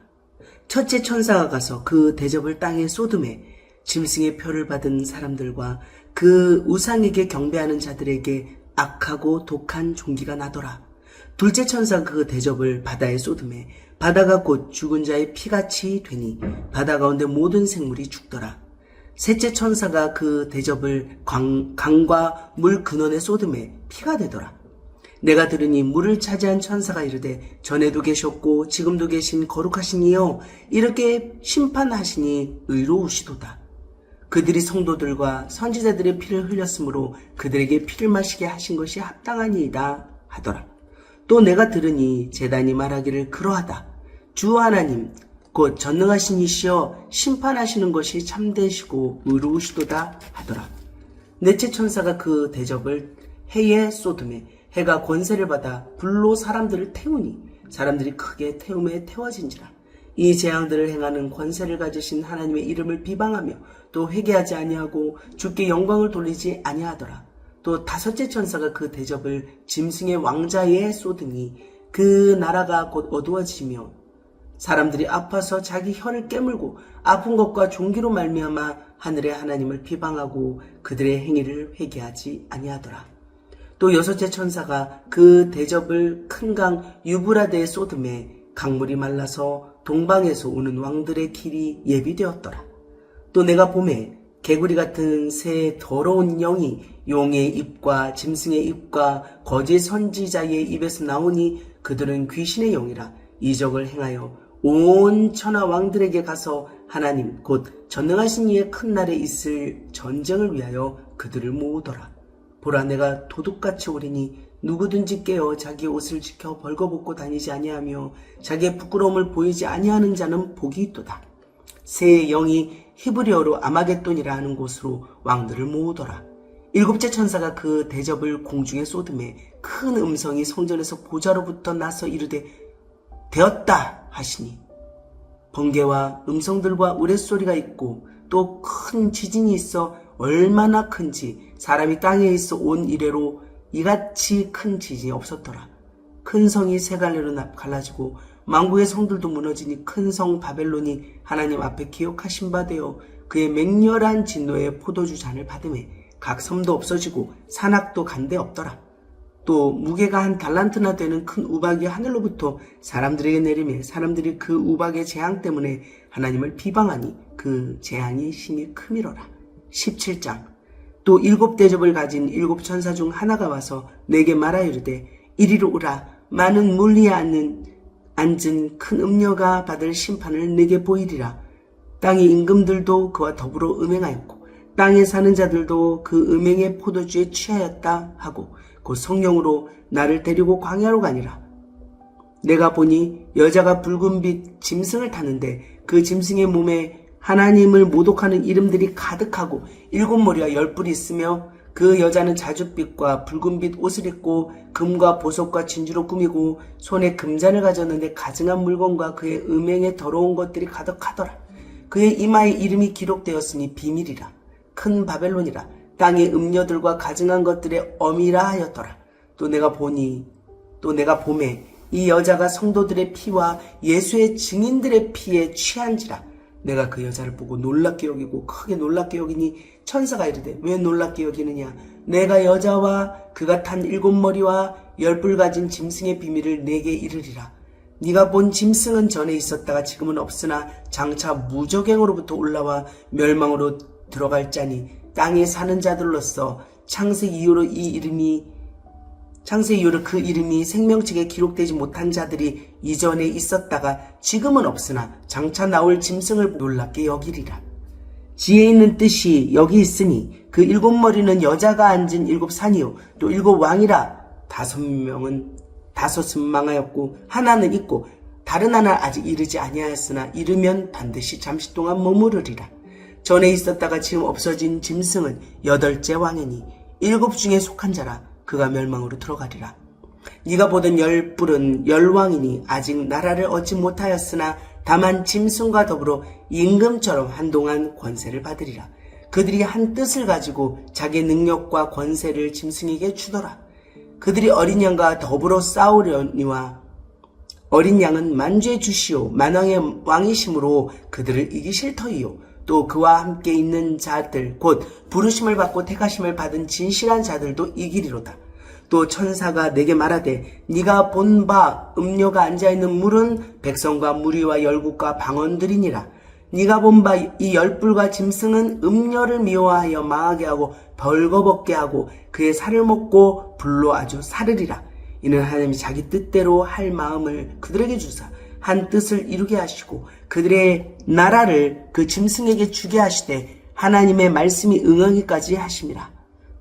첫째 천사가 가서 그 대접을 땅에 쏟음에 짐승의 표를 받은 사람들과 그 우상에게 경배하는 자들에게 악하고 독한 종기가 나더라. 둘째 천사가 그 대접을 바다에 쏟음에 바다가 곧 죽은 자의 피같이 되니 바다 가운데 모든 생물이 죽더라. 셋째 천사가 그 대접을 강과 물 근원에 쏟음에 피가 되더라. 내가 들으니 물을 차지한 천사가 이르되 전에도 계셨고 지금도 계신 거룩하신 이여 이렇게 심판하시니 의로우시도다. 그들이 성도들과 선지자들의 피를 흘렸으므로 그들에게 피를 마시게 하신 것이 합당하니이다 하더라. 또 내가 들으니 제단이 말하기를 그러하다. 주 하나님 곧 전능하신 이시여 심판하시는 것이 참되시고 의로우시도다 하더라. 넷째 천사가 그 대접을 해에 쏟음에 해가 권세를 받아 불로 사람들을 태우니 사람들이 크게 태움에 태워진지라. 이 재앙들을 행하는 권세를 가지신 하나님의 이름을 비방하며 또 회개하지 아니하고 주께 영광을 돌리지 아니하더라. 또 다섯째 천사가 그 대접을 짐승의 왕자에 쏟으니 그 나라가 곧 어두워지며 사람들이 아파서 자기 혀를 깨물고 아픈 것과 종기로 말미암아 하늘의 하나님을 비방하고 그들의 행위를 회개하지 아니하더라. 또 여섯째 천사가 그 대접을 큰 강 유브라데에 쏟음에 강물이 말라서 동방에서 오는 왕들의 길이 예비되었더라. 또 내가 보매 개구리 같은 새 더러운 영이 용의 입과 짐승의 입과 거짓 선지자의 입에서 나오니 그들은 귀신의 영이라 이적을 행하여 온 천하 왕들에게 가서 하나님 곧 전능하신 이의 큰 날에 있을 전쟁을 위하여 그들을 모으더라. 보라 내가 도둑같이 오리니 누구든지 깨어 자기 옷을 지켜 벌거벗고 다니지 아니하며 자기의 부끄러움을 보이지 아니하는 자는 복이 있도다. 새 영이 히브리어로 아마겟돈이라 하는 곳으로 왕들을 모으더라. 일곱째 천사가 그 대접을 공중에 쏟음에 큰 음성이 성전에서 보좌로부터 나서 이르되 되었다 하시니 번개와 음성들과 우레소리가 있고 또 큰 지진이 있어 얼마나 큰지 사람이 땅에 있어 온 이래로 이같이 큰 지진이 없었더라. 큰 성이 세 갈래로 갈라지고 만국의 성들도 무너지니 큰 성 바벨론이 하나님 앞에 기억하신 바 되어 그의 맹렬한 진노의 포도주 잔을 받음에 각 섬도 없어지고 산악도 간데 없더라. 또 무게가 한 달란트나 되는 큰 우박이 하늘로부터 사람들에게 내리며 사람들이 그 우박의 재앙 때문에 하나님을 비방하니 그 재앙이 심히 크미러라. 17장. 또 7 대접을 가진 7 천사 중 하나가 와서 내게 말하여 이르되 이리로 오라. 많은 물 위에 앉은 큰 음녀가 받을 심판을 내게 보이리라. 땅의 임금들도 그와 더불어 음행하였고 땅에 사는 자들도 그 음행의 포도주에 취하였다 하고 곧 성령으로 나를 데리고 광야로 가니라. 내가 보니 여자가 붉은 빛 짐승을 타는데 그 짐승의 몸에 하나님을 모독하는 이름들이 가득하고 7머리와 10뿔이 있으며 그 여자는 자줏빛과 붉은빛 옷을 입고 금과 보석과 진주로 꾸미고 손에 금잔을 가졌는데 가증한 물건과 그의 음행에 더러운 것들이 가득하더라. 그의 이마에 이름이 기록되었으니 비밀이라. 큰 바벨론이라. 땅의 음녀들과 가증한 것들의 어미라 하였더라. 또 내가 봄에 이 여자가 성도들의 피와 예수의 증인들의 피에 취한지라. 내가 그 여자를 보고 놀랍게 여기고 크게 놀랍게 여기니 천사가 이르되 왜 놀랍게 여기느냐. 내가 여자와 그가 탄 7머리와 10뿔 가진 짐승의 비밀을 내게 이르리라. 네가 본 짐승은 전에 있었다가 지금은 없으나 장차 무저갱으로부터 올라와 멸망으로 들어갈 자니 땅에 사는 자들로서 창세 이후로 그 이름이 생명책에 기록되지 못한 자들이 이전에 있었다가 지금은 없으나 장차 나올 짐승을 놀랍게 여기리라. 지혜 있는 뜻이 여기 있으니 그 7머리는 여자가 앉은 7산이요 또 7왕이라. 5은 망하였고 하나는 있고 다른 하나 아직 이르지 아니하였으나 이르면 반드시 잠시 동안 머무르리라. 전에 있었다가 지금 없어진 짐승은 8째 왕이니 7 중에 속한 자라. 그가 멸망으로 들어가리라. 네가 보던 10뿔은 10왕이니 아직 나라를 얻지 못하였으나 다만 짐승과 더불어 임금처럼 한동안 권세를 받으리라. 그들이 한 뜻을 가지고 자기의 능력과 권세를 짐승에게 주더라. 그들이 어린 양과 더불어 싸우려니와 어린 양은 만주의 주시오 만왕의 왕이심으로 그들을 이기실 터이요 또 그와 함께 있는 자들 곧 부르심을 받고 택하심을 받은 진실한 자들도 이기리로다. 또 천사가 내게 말하되 네가 본 바 음녀가 앉아있는 물은 백성과 무리와 열국과 방언들이니라. 네가 본 바 이 10뿔과 짐승은 음녀를 미워하여 망하게 하고 벌거벗게 하고 그의 살을 먹고 불로 아주 사르리라. 이는 하나님이 자기 뜻대로 할 마음을 그들에게 주사 한 뜻을 이루게 하시고 그들의 나라를 그 짐승에게 주게 하시되 하나님의 말씀이 응하기까지 하심이라.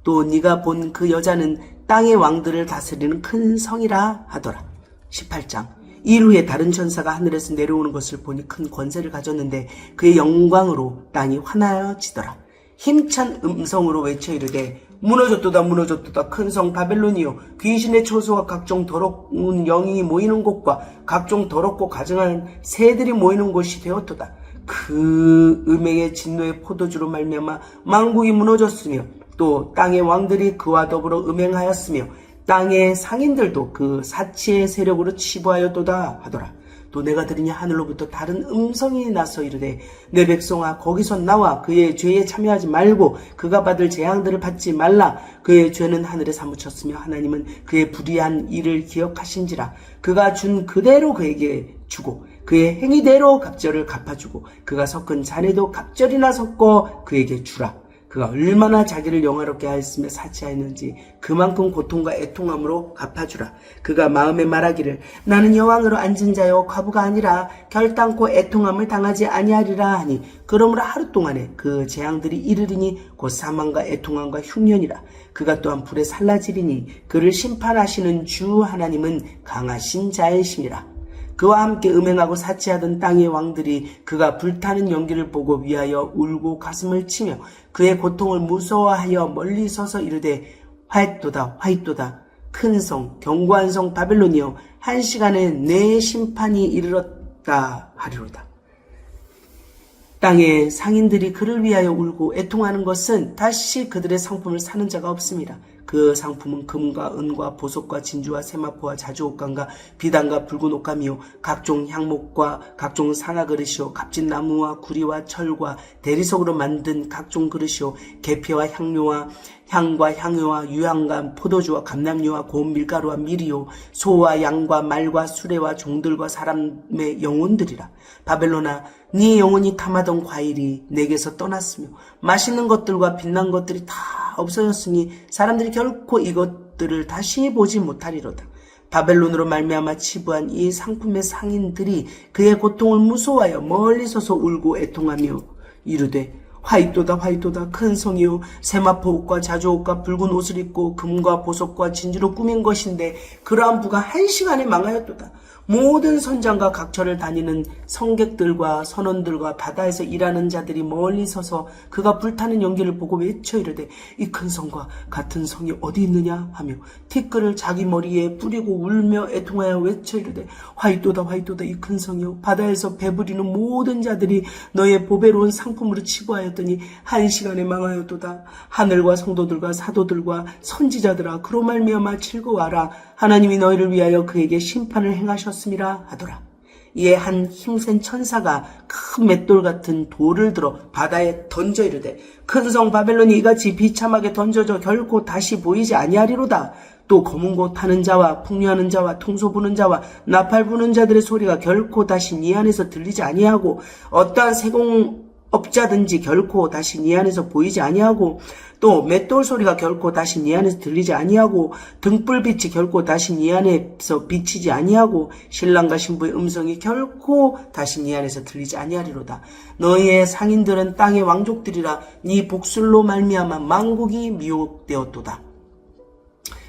또 네가 본 그 여자는 땅의 왕들을 다스리는 큰 성이라 하더라. 18장. 일 후에 다른 천사가 하늘에서 내려오는 것을 보니 큰 권세를 가졌는데 그의 영광으로 땅이 환하여지더라. 힘찬 음성으로 외쳐 이르되 무너졌도다 무너졌도다 큰 성 바벨론이요 귀신의 초소와 각종 더러운 영이 모이는 곳과 각종 더럽고 가증한 새들이 모이는 곳이 되었도다. 그 음행의 진노의 포도주로 말미암아 만국이 무너졌으며 또 땅의 왕들이 그와 더불어 음행하였으며 땅의 상인들도 그 사치의 세력으로 치부하였도다 하더라. 또 내가 들으니 하늘로부터 다른 음성이 나서 이르되 내 백성아 거기서 나와 그의 죄에 참여하지 말고 그가 받을 재앙들을 받지 말라. 그의 죄는 하늘에 사무쳤으며 하나님은 그의 불의한 일을 기억하신지라. 그가 준 그대로 그에게 주고 그의 행위대로 갑절을 갚아주고 그가 섞은 잔에도 갑절이나 섞어 그에게 주라. 그가 얼마나 자기를 영화롭게 하였으며 사치하였는지 그만큼 고통과 애통함으로 갚아주라. 그가 마음에 말하기를 나는 여왕으로 앉은 자요 과부가 아니라 결단코 애통함을 당하지 아니하리라 하니 그러므로 하루 동안에 그 재앙들이 이르리니 곧 사망과 애통함과 흉년이라. 그가 또한 불에 살라지리니 그를 심판하시는 주 하나님은 강하신 자이심이라. 그와 함께 음행하고 사치하던 땅의 왕들이 그가 불타는 연기를 보고 위하여 울고 가슴을 치며 그의 고통을 무서워하여 멀리 서서 이르되 화잇도다 화잇도다 큰 성 견고한 성 바벨론이여 한 시간에 내 심판이 이르렀다 하리로다. 땅의 상인들이 그를 위하여 울고 애통하는 것은 다시 그들의 상품을 사는 자가 없습니다. 그 상품은 금과 은과 보석과 진주와 세마포와 자주옥감과 비단과 붉은 옷감이요 각종 향목과 각종 상아그릇이요 값진 나무와 구리와 철과 대리석으로 만든 각종 그릇이요 계피와 향료와 향과 향유와 유향과 포도주와 감람유와 고운 밀가루와 밀이요 소와 양과 말과 수레와 종들과 사람의 영혼들이라. 바벨론아 네 영혼이 탐하던 과일이 내게서 떠났으며 맛있는 것들과 빛난 것들이 다 없어졌으니 사람들이 결코 이것들을 다시 보지 못하리로다. 바벨론으로 말미암아 치부한 이 상품의 상인들이 그의 고통을 무서워하여 멀리 서서 울고 애통하며 이르되 화잇도다 화잇도다 큰 성이요 세마포 옷과 자주옷과 붉은 옷을 입고 금과 보석과 진주로 꾸민 것인데 그러한 부가 한 시간에 망하였도다. 모든 선장과 각처를 다니는 성객들과 선원들과 바다에서 일하는 자들이 멀리 서서 그가 불타는 연기를 보고 외쳐 이르되 이 큰 성과 같은 성이 어디 있느냐 하며 티끌을 자기 머리에 뿌리고 울며 애통하여 외쳐 이르되 화잇도다 화잇도다 이 큰 성이요 바다에서 배부리는 모든 자들이 너의 보배로운 상품으로 치부하였더니 한 시간에 망하였도다. 하늘과 성도들과 사도들과 선지자들아 그로 말미암아 즐거워하라. 하나님이 너희를 위하여 그에게 심판을 행하셨음이라 하더라. 이에 한 힘센 천사가 큰 맷돌 같은 돌을 들어 바다에 던져 이르되 큰 성 바벨론이 이같이 비참하게 던져져 결코 다시 보이지 아니하리로다. 또 검은 곳 타는 자와 풍류하는 자와 통소 부는 자와 나팔 부는 자들의 소리가 결코 다시 네 안에서 들리지 아니하고 어떠한 업자든지 결코 다시 네 안에서 보이지 아니하고 또 맷돌 소리가 결코 다시 네 안에서 들리지 아니하고 등불빛이 결코 다시 네 안에서 비치지 아니하고 신랑과 신부의 음성이 결코 다시 네 안에서 들리지 아니하리로다. 너희의 상인들은 땅의 왕족들이라 네 복술로 말미암아 만국이 미혹되었도다.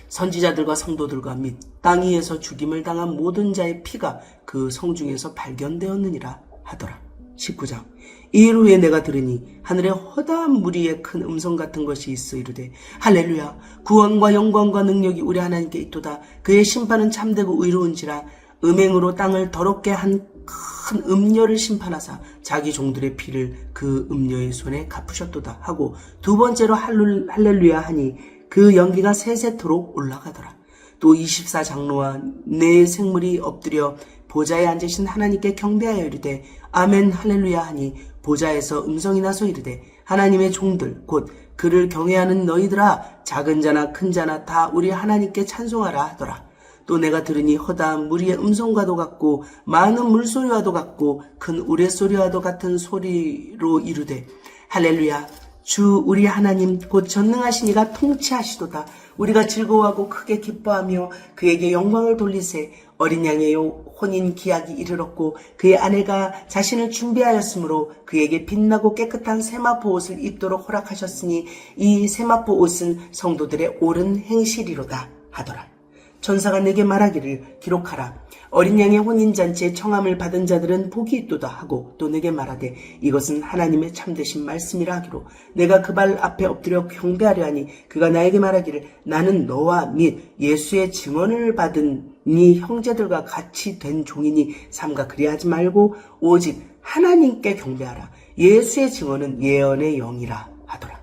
선지자들과 성도들과 및 땅 위에서 죽임을 당한 모든 자의 피가 그 성중에서 발견되었느니라 하더라. 19장. 이 일 후에 내가 들으니 하늘에 허다한 무리의 큰 음성 같은 것이 있어 이르되 할렐루야 구원과 영광과 능력이 우리 하나님께 있도다. 그의 심판은 참되고 의로운지라 음행으로 땅을 더럽게 한 큰 음녀를 심판하사 자기 종들의 피를 그 음녀의 손에 갚으셨도다 하고 두 번째로 할렐루야 하니 그 연기가 세세토록 올라가더라. 또 24장로와 네 생물이 엎드려 보좌에 앉으신 하나님께 경배하여 이르되 아멘 할렐루야 하니 보좌에서 음성이 나서 이르되 하나님의 종들 곧 그를 경외하는 너희들아 작은 자나 큰 자나 다 우리 하나님께 찬송하라 하더라. 또 내가 들으니 허다한 무리의 음성과도 같고 많은 물소리와도 같고 큰 우레소리와도 같은 소리로 이르되 할렐루야 주 우리 하나님 곧 전능하신 이가 통치하시도다. 우리가 즐거워하고 크게 기뻐하며 그에게 영광을 돌리세. 어린 양의 혼인 기약이 이르렀고 그의 아내가 자신을 준비하였으므로 그에게 빛나고 깨끗한 세마포 옷을 입도록 허락하셨으니 이 세마포 옷은 성도들의 옳은 행실이로다 하더라. 천사가 내게 말하기를 기록하라. 어린 양의 혼인잔치에 청함을 받은 자들은 복이 있도다 하고 또 내게 말하되 이것은 하나님의 참되신 말씀이라 하기로 내가 그 발 앞에 엎드려 경배하려 하니 그가 나에게 말하기를 나는 너와 및 예수의 증언을 받은 네 형제들과 같이 된 종이니 삼가 그리하지 말고 오직 하나님께 경배하라. 예수의 증언은 예언의 영이라 하더라.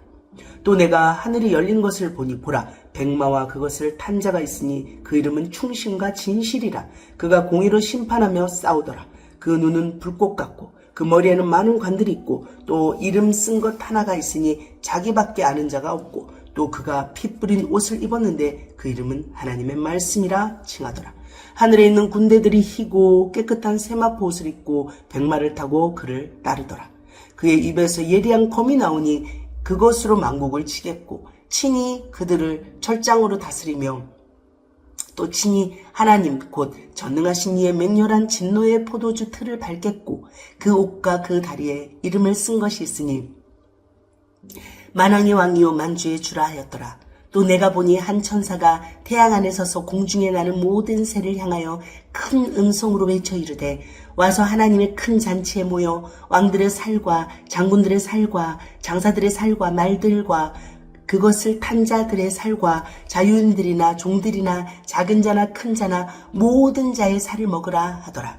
또 내가 하늘이 열린 것을 보니 보라 백마와 그것을 탄 자가 있으니 그 이름은 충신과 진실이라. 그가 공의로 심판하며 싸우더라. 그 눈은 불꽃 같고 그 머리에는 많은 관들이 있고 또 이름 쓴 것 하나가 있으니 자기밖에 아는 자가 없고 또 그가 피 뿌린 옷을 입었는데 그 이름은 하나님의 말씀이라 칭하더라. 하늘에 있는 군대들이 희고 깨끗한 세마포 옷을 입고 백마를 타고 그를 따르더라. 그의 입에서 예리한 검이 나오니 그것으로 만국을 치겠고 친히 그들을 철장으로 다스리며 또 친히 하나님 곧 전능하신 이의 맹렬한 진노의 포도주 틀을 밟겠고 그 옷과 그 다리에 이름을 쓴 것이 있으니 만왕의 왕이요 만주의 주라 하였더라. 또 내가 보니 한 천사가 태양 안에 서서 공중에 나는 모든 새를 향하여 큰 음성으로 외쳐 이르되 와서 하나님의 큰 잔치에 모여 왕들의 살과 장군들의 살과 장사들의 살과 말들과 그것을 탄 자들의 살과 자유인들이나 종들이나 작은 자나 큰 자나 모든 자의 살을 먹으라 하더라.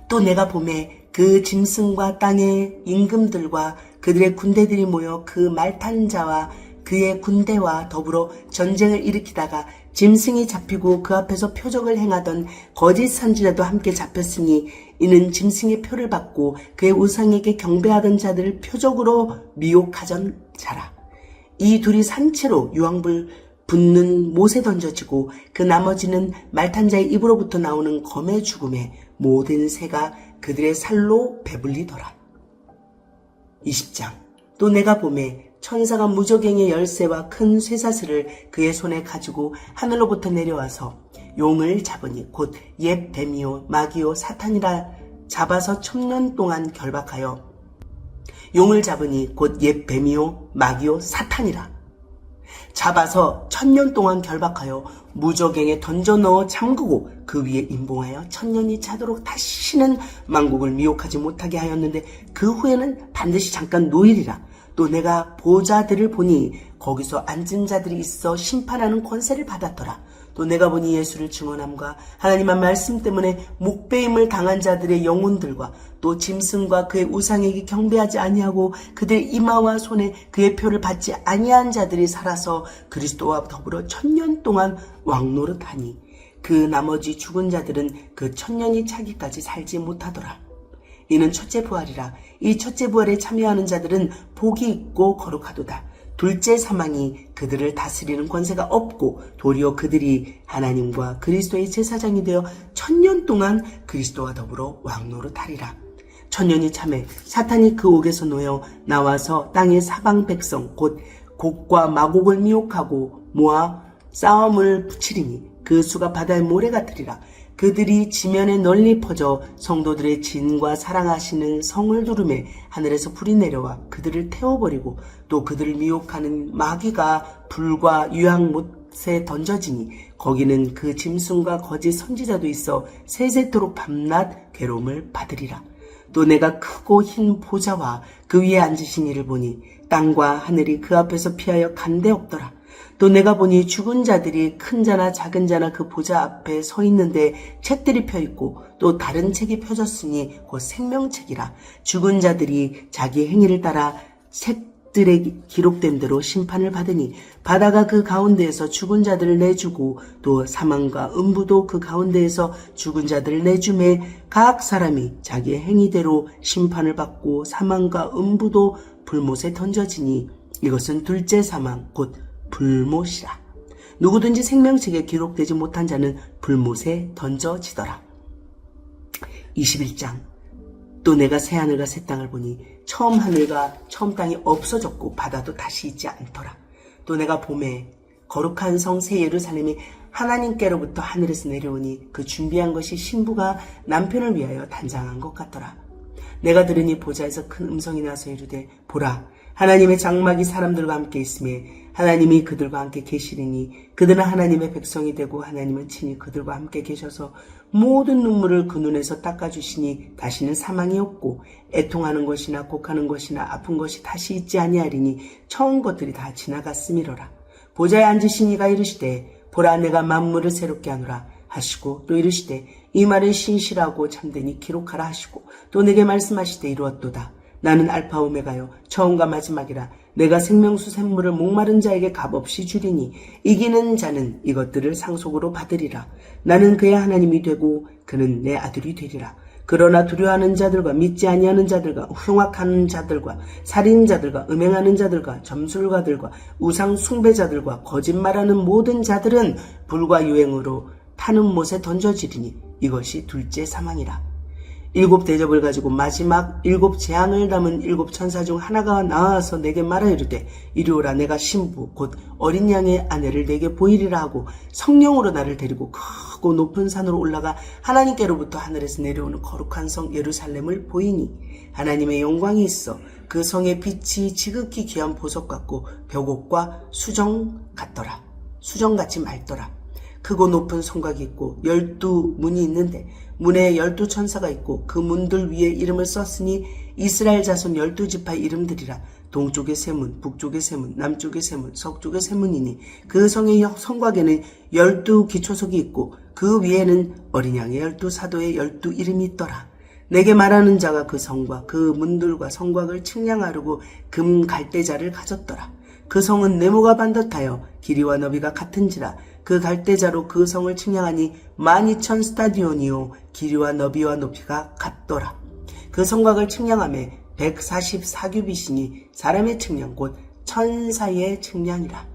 또 내가 보매 그 짐승과 땅의 임금들과 그들의 군대들이 모여 그 말 탄 자와 그의 군대와 더불어 전쟁을 일으키다가 짐승이 잡히고 그 앞에서 표적을 행하던 거짓 선지자도 함께 잡혔으니 이는 짐승의 표를 받고 그의 우상에게 경배하던 자들을 표적으로 미혹하던 자라. 이 둘이 산채로 유황불 붙는 못에 던져지고 그 나머지는 말탄 자의 입으로부터 나오는 검의 죽음에 모든 새가 그들의 살로 배불리더라. 20장. 또 내가 보매 천사가 무저갱의 열쇠와 큰 쇠사슬을 그의 손에 가지고 하늘로부터 내려와서 용을 잡으니 곧 옛 뱀이요 마귀요 사탄이라 잡아서 1000년 동안 결박하여 용을 잡으니 곧 옛 뱀이요 마귀요 사탄이라 잡아서 1000년 동안 결박하여 무저갱에 던져 넣어 잠그고 그 위에 임봉하여 1000년이 차도록 다시는 만국을 미혹하지 못하게 하였는데 그 후에는 반드시 잠깐 노일이라. 또 내가 보좌들을 보니 거기서 앉은 자들이 있어 심판하는 권세를 받았더라. 또 내가 보니 예수를 증언함과 하나님의 말씀 때문에 목배임을 당한 자들의 영혼들과 또 짐승과 그의 우상에게 경배하지 아니하고 그들의 이마와 손에 그의 표를 받지 아니한 자들이 살아서 그리스도와 더불어 1000년 동안 왕노릇하니 그 나머지 죽은 자들은 그 1000년이 차기까지 살지 못하더라. 이는 첫째 부활이라. 이 첫째 부활에 참여하는 자들은 복이 있고 거룩하도다. 둘째 사망이 그들을 다스리는 권세가 없고 도리어 그들이 하나님과 그리스도의 제사장이 되어 1000년 동안 그리스도와 더불어 왕노릇하리라. 천년이 참에 사탄이 그 옥에서 놓여 나와서 땅의 사방 백성 곧 곡과 마곡을 미혹하고 모아 싸움을 붙이리니 그 수가 바다의 모래 같으리라. 그들이 지면에 널리 퍼져 성도들의 진과 사랑하시는 성을 두르매 하늘에서 불이 내려와 그들을 태워버리고 또 그들을 미혹하는 마귀가 불과 유황못에 던져지니 거기는 그 짐승과 거짓 선지자도 있어 세세토록 밤낮 괴로움을 받으리라. 또 내가 크고 흰 보좌와 그 위에 앉으신 이를 보니 땅과 하늘이 그 앞에서 피하여 간데 없더라. 또 내가 보니 죽은 자들이 큰 자나 작은 자나 그 보좌 앞에 서 있는데 책들이 펴 있고 또 다른 책이 펴졌으니 곧 생명책이라. 죽은 자들이 자기 행위를 따라 책들에 기록된 대로 심판을 받으니 바다가 그 가운데에서 죽은 자들을 내주고 또 사망과 음부도 그 가운데에서 죽은 자들을 내주매 각 사람이 자기의 행위대로 심판을 받고 사망과 음부도 불못에 던져지니 이것은 둘째 사망 곧 불못이라. 누구든지 생명책에 기록되지 못한 자는 불못에 던져지더라. 21장. 또 내가 새 하늘과 새 땅을 보니 처음 하늘과 처음 땅이 없어졌고 바다도 다시 있지 않더라. 또 내가 봄에 거룩한 성 새 예루살렘이 하나님께로부터 하늘에서 내려오니 그 준비한 것이 신부가 남편을 위하여 단장한 것 같더라. 내가 들으니 보좌에서 큰 음성이 나서 이르되 보라 하나님의 장막이 사람들과 함께 있으며 하나님이 그들과 함께 계시리니 그들은 하나님의 백성이 되고 하나님은 친히 그들과 함께 계셔서 모든 눈물을 그 눈에서 닦아주시니 다시는 사망이 없고 애통하는 것이나 곡하는 것이나 아픈 것이 다시 있지 아니하리니 처음 것들이 다 지나갔음이로라. 보좌에 앉으신 이가 이르시되 보라 내가 만물을 새롭게 하노라 하시고 또 이르시되 이 말은 신실하고 참되니 기록하라 하시고 또 내게 말씀하시되 이루었도다. 나는 알파 오메가요 처음과 마지막이라. 내가 생명수 샘물을 목마른 자에게 값없이 주리니 이기는 자는 이것들을 상속으로 받으리라. 나는 그의 하나님이 되고 그는 내 아들이 되리라. 그러나 두려워하는 자들과 믿지 아니하는 자들과 흉악하는 자들과 살인자들과 음행하는 자들과 점술가들과 우상 숭배자들과 거짓말하는 모든 자들은 불과 유행으로 타는 못에 던져지리니 이것이 둘째 사망이라. 7 대접을 가지고 마지막 7 재앙을 담은 7 천사 중 하나가 나와서 내게 말하 이르되 이리 오라. 내가 신부 곧 어린 양의 아내를 내게 보이리라 하고 성령으로 나를 데리고 크고 높은 산으로 올라가 하나님께로부터 하늘에서 내려오는 거룩한 성 예루살렘을 보이니 하나님의 영광이 있어 그 성의 빛이 지극히 귀한 보석 같고 벽옥과 수정 같더라. 수정같이 맑더라. 크고 높은 성곽이 있고 12문이 있는데 문에 12천사가 있고 그 문들 위에 이름을 썼으니 이스라엘 자손 12지파의 이름들이라. 동쪽의 세 문, 북쪽의 세 문, 남쪽의 세 문, 서쪽의 세 문이니 그 성의 성곽에는 12 기초석이 있고 그 위에는 어린 양의 12사도의 12 이름이 있더라. 내게 말하는 자가 그 성과 그 문들과 성곽을 측량하려고 금 갈대자를 가졌더라. 그 성은 네모가 반듯하여 길이와 너비가 같은지라. 그 갈대자로 그 성을 측량하니 12,000 스타디온이요 길이와 너비와 높이가 같더라. 그 성곽을 측량하매 144규빗이니 사람의 측량 곧 천사의 측량이라.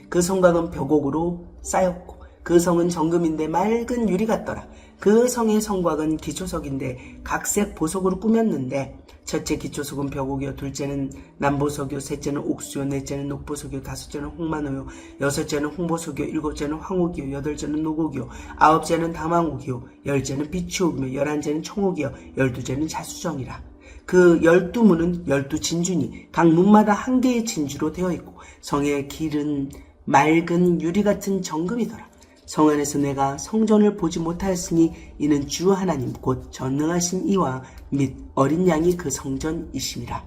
그 성곽은 벽옥으로 쌓였고 그 성은 정금인데 맑은 유리 같더라. 그 성의 성곽은 기초석인데 각색 보석으로 꾸몄는데 첫째 기초석은 벽옥이요 둘째는 남보석이요 셋째는 옥수요 넷째는 녹보석이요 다섯째는 홍만호요 여섯째는 홍보석이요 일곱째는 황옥이요 여덟째는 노곡이요 아홉째는 담황옥이요 열째는 비추옥이며 11째는 청옥이요 12째는 자수정이라. 그 12문은 12진주니 각 문마다 한 개의 진주로 되어 있고 성의 길은 맑은 유리 같은 정금이더라. 성 안에서 내가 성전을 보지 못하였으니 이는 주 하나님 곧 전능하신 이와 및 어린 양이 그 성전이심이라.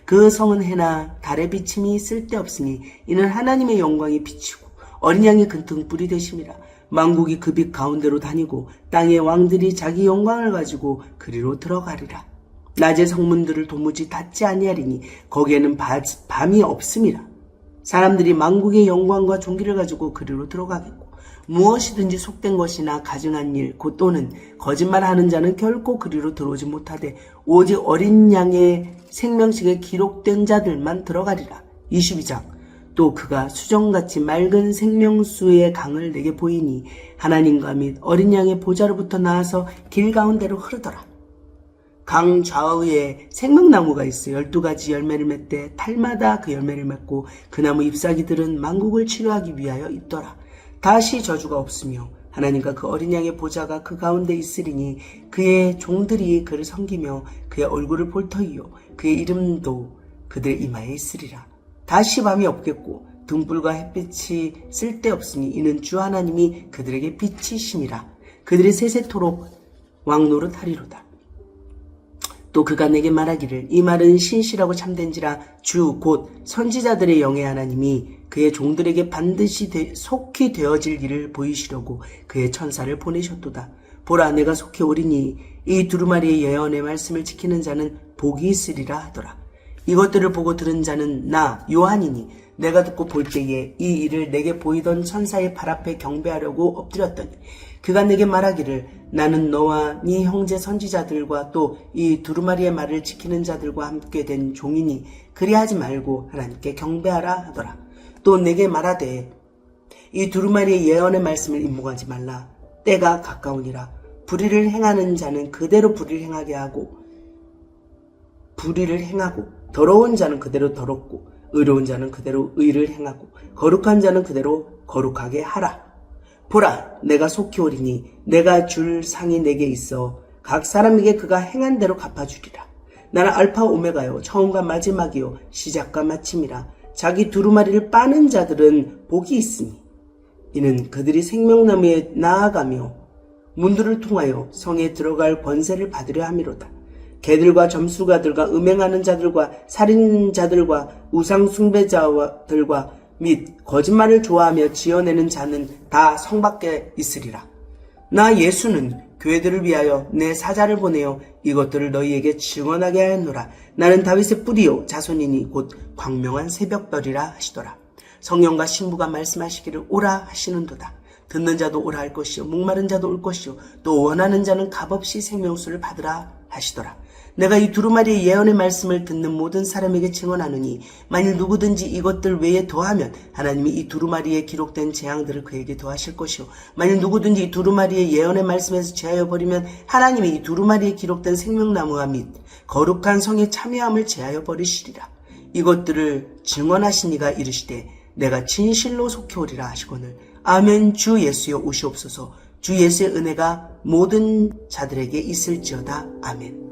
그 성은 해나 달의 비침이 쓸데없으니 이는 하나님의 영광이 비치고 어린 양이 그 등불이 되심이라. 만국이 그 빛 가운데로 다니고 땅의 왕들이 자기 영광을 가지고 그리로 들어가리라. 낮의 성문들을 도무지 닫지 아니하리니 거기에는 밤이 없음이라. 사람들이 만국의 영광과 존귀를 가지고 그리로 들어가겠고 무엇이든지 속된 것이나 가증한 일 곧 또는 거짓말하는 자는 결코 그리로 들어오지 못하되 오직 어린 양의 생명식에 기록된 자들만 들어가리라. 22장. 또 그가 수정같이 맑은 생명수의 강을 내게 보이니 하나님과 및 어린 양의 보좌로부터 나와서 길 가운데로 흐르더라. 강 좌우에 생명나무가 있어요. 12가지 열매를 맺되 달마다 그 열매를 맺고 그 나무 잎사귀들은 만국을 치료하기 위하여 있더라. 다시 저주가 없으며 하나님과 그 어린 양의 보좌가 그 가운데 있으리니 그의 종들이 그를 섬기며 그의 얼굴을 볼 터이요 그의 이름도 그들의 이마에 있으리라. 다시 밤이 없겠고 등불과 햇빛이 쓸데없으니 이는 주 하나님이 그들에게 빛이심이라. 그들이 세세토록 왕노릇 하리로다. 또 그가 내게 말하기를 이 말은 신실하고 참된지라 주 곧 선지자들의 영의 하나님이 그의 종들에게 반드시 속히 되어질 일을 보이시려고 그의 천사를 보내셨도다. 보라 내가 속히 오리니 이 두루마리의 예언의 말씀을 지키는 자는 복이 있으리라 하더라. 이것들을 보고 들은 자는 나 요한이니 내가 듣고 볼 때에 이 일을 내게 보이던 천사의 발 앞에 경배하려고 엎드렸더니 그가 내게 말하기를 나는 너와 네 형제 선지자들과 또 이 두루마리의 말을 지키는 자들과 함께 된 종이니 그리하지 말고 하나님께 경배하라 하더라. 또 내게 말하되 이 두루마리의 예언의 말씀을 임목하지 말라. 때가 가까우니라. 불의를 행하는 자는 그대로 불의를 행하게 하고 불의를 행하고 더러운 자는 그대로 더럽고 의로운 자는 그대로 의를 행하고 거룩한 자는 그대로 거룩하게 하라. 보라 내가 속히 오리니 내가 줄 상이 내게 있어 각 사람에게 그가 행한 대로 갚아주리라. 나는 알파 오메가요 처음과 마지막이요 시작과 마침이라. 자기 두루마리를 빠는 자들은 복이 있으니 이는 그들이 생명나무에 나아가며 문들을 통하여 성에 들어갈 권세를 받으려 함이로다. 개들과 점술가들과 음행하는 자들과 살인자들과 우상 숭배자들과 및 거짓말을 좋아하며 지어내는 자는 다 성 밖에 있으리라. 나 예수는 교회들을 위하여 내 사자를 보내어 이것들을 너희에게 증언하게 하였노라. 나는 다윗의 뿌리요 자손이니 곧 광명한 새벽별이라 하시더라. 성령과 신부가 말씀하시기를 오라 하시는도다. 듣는 자도 오라 할 것이요 목마른 자도 올 것이요 또 원하는 자는 값없이 생명수를 받으라 하시더라. 내가 이 두루마리의 예언의 말씀을 듣는 모든 사람에게 증언하노니 만일 누구든지 이것들 외에 더하면 하나님이 이 두루마리에 기록된 재앙들을 그에게 더하실 것이요 만일 누구든지 이 두루마리의 예언의 말씀에서 제하여 버리면 하나님이 이 두루마리에 기록된 생명나무와 및 거룩한 성의 참여함을 제하여 버리시리라. 이것들을 증언하신 이가 이르시되 내가 진실로 속히 오리라 하시거늘 아멘. 주 예수여 오시옵소서. 주 예수의 은혜가 모든 자들에게 있을지어다. 아멘.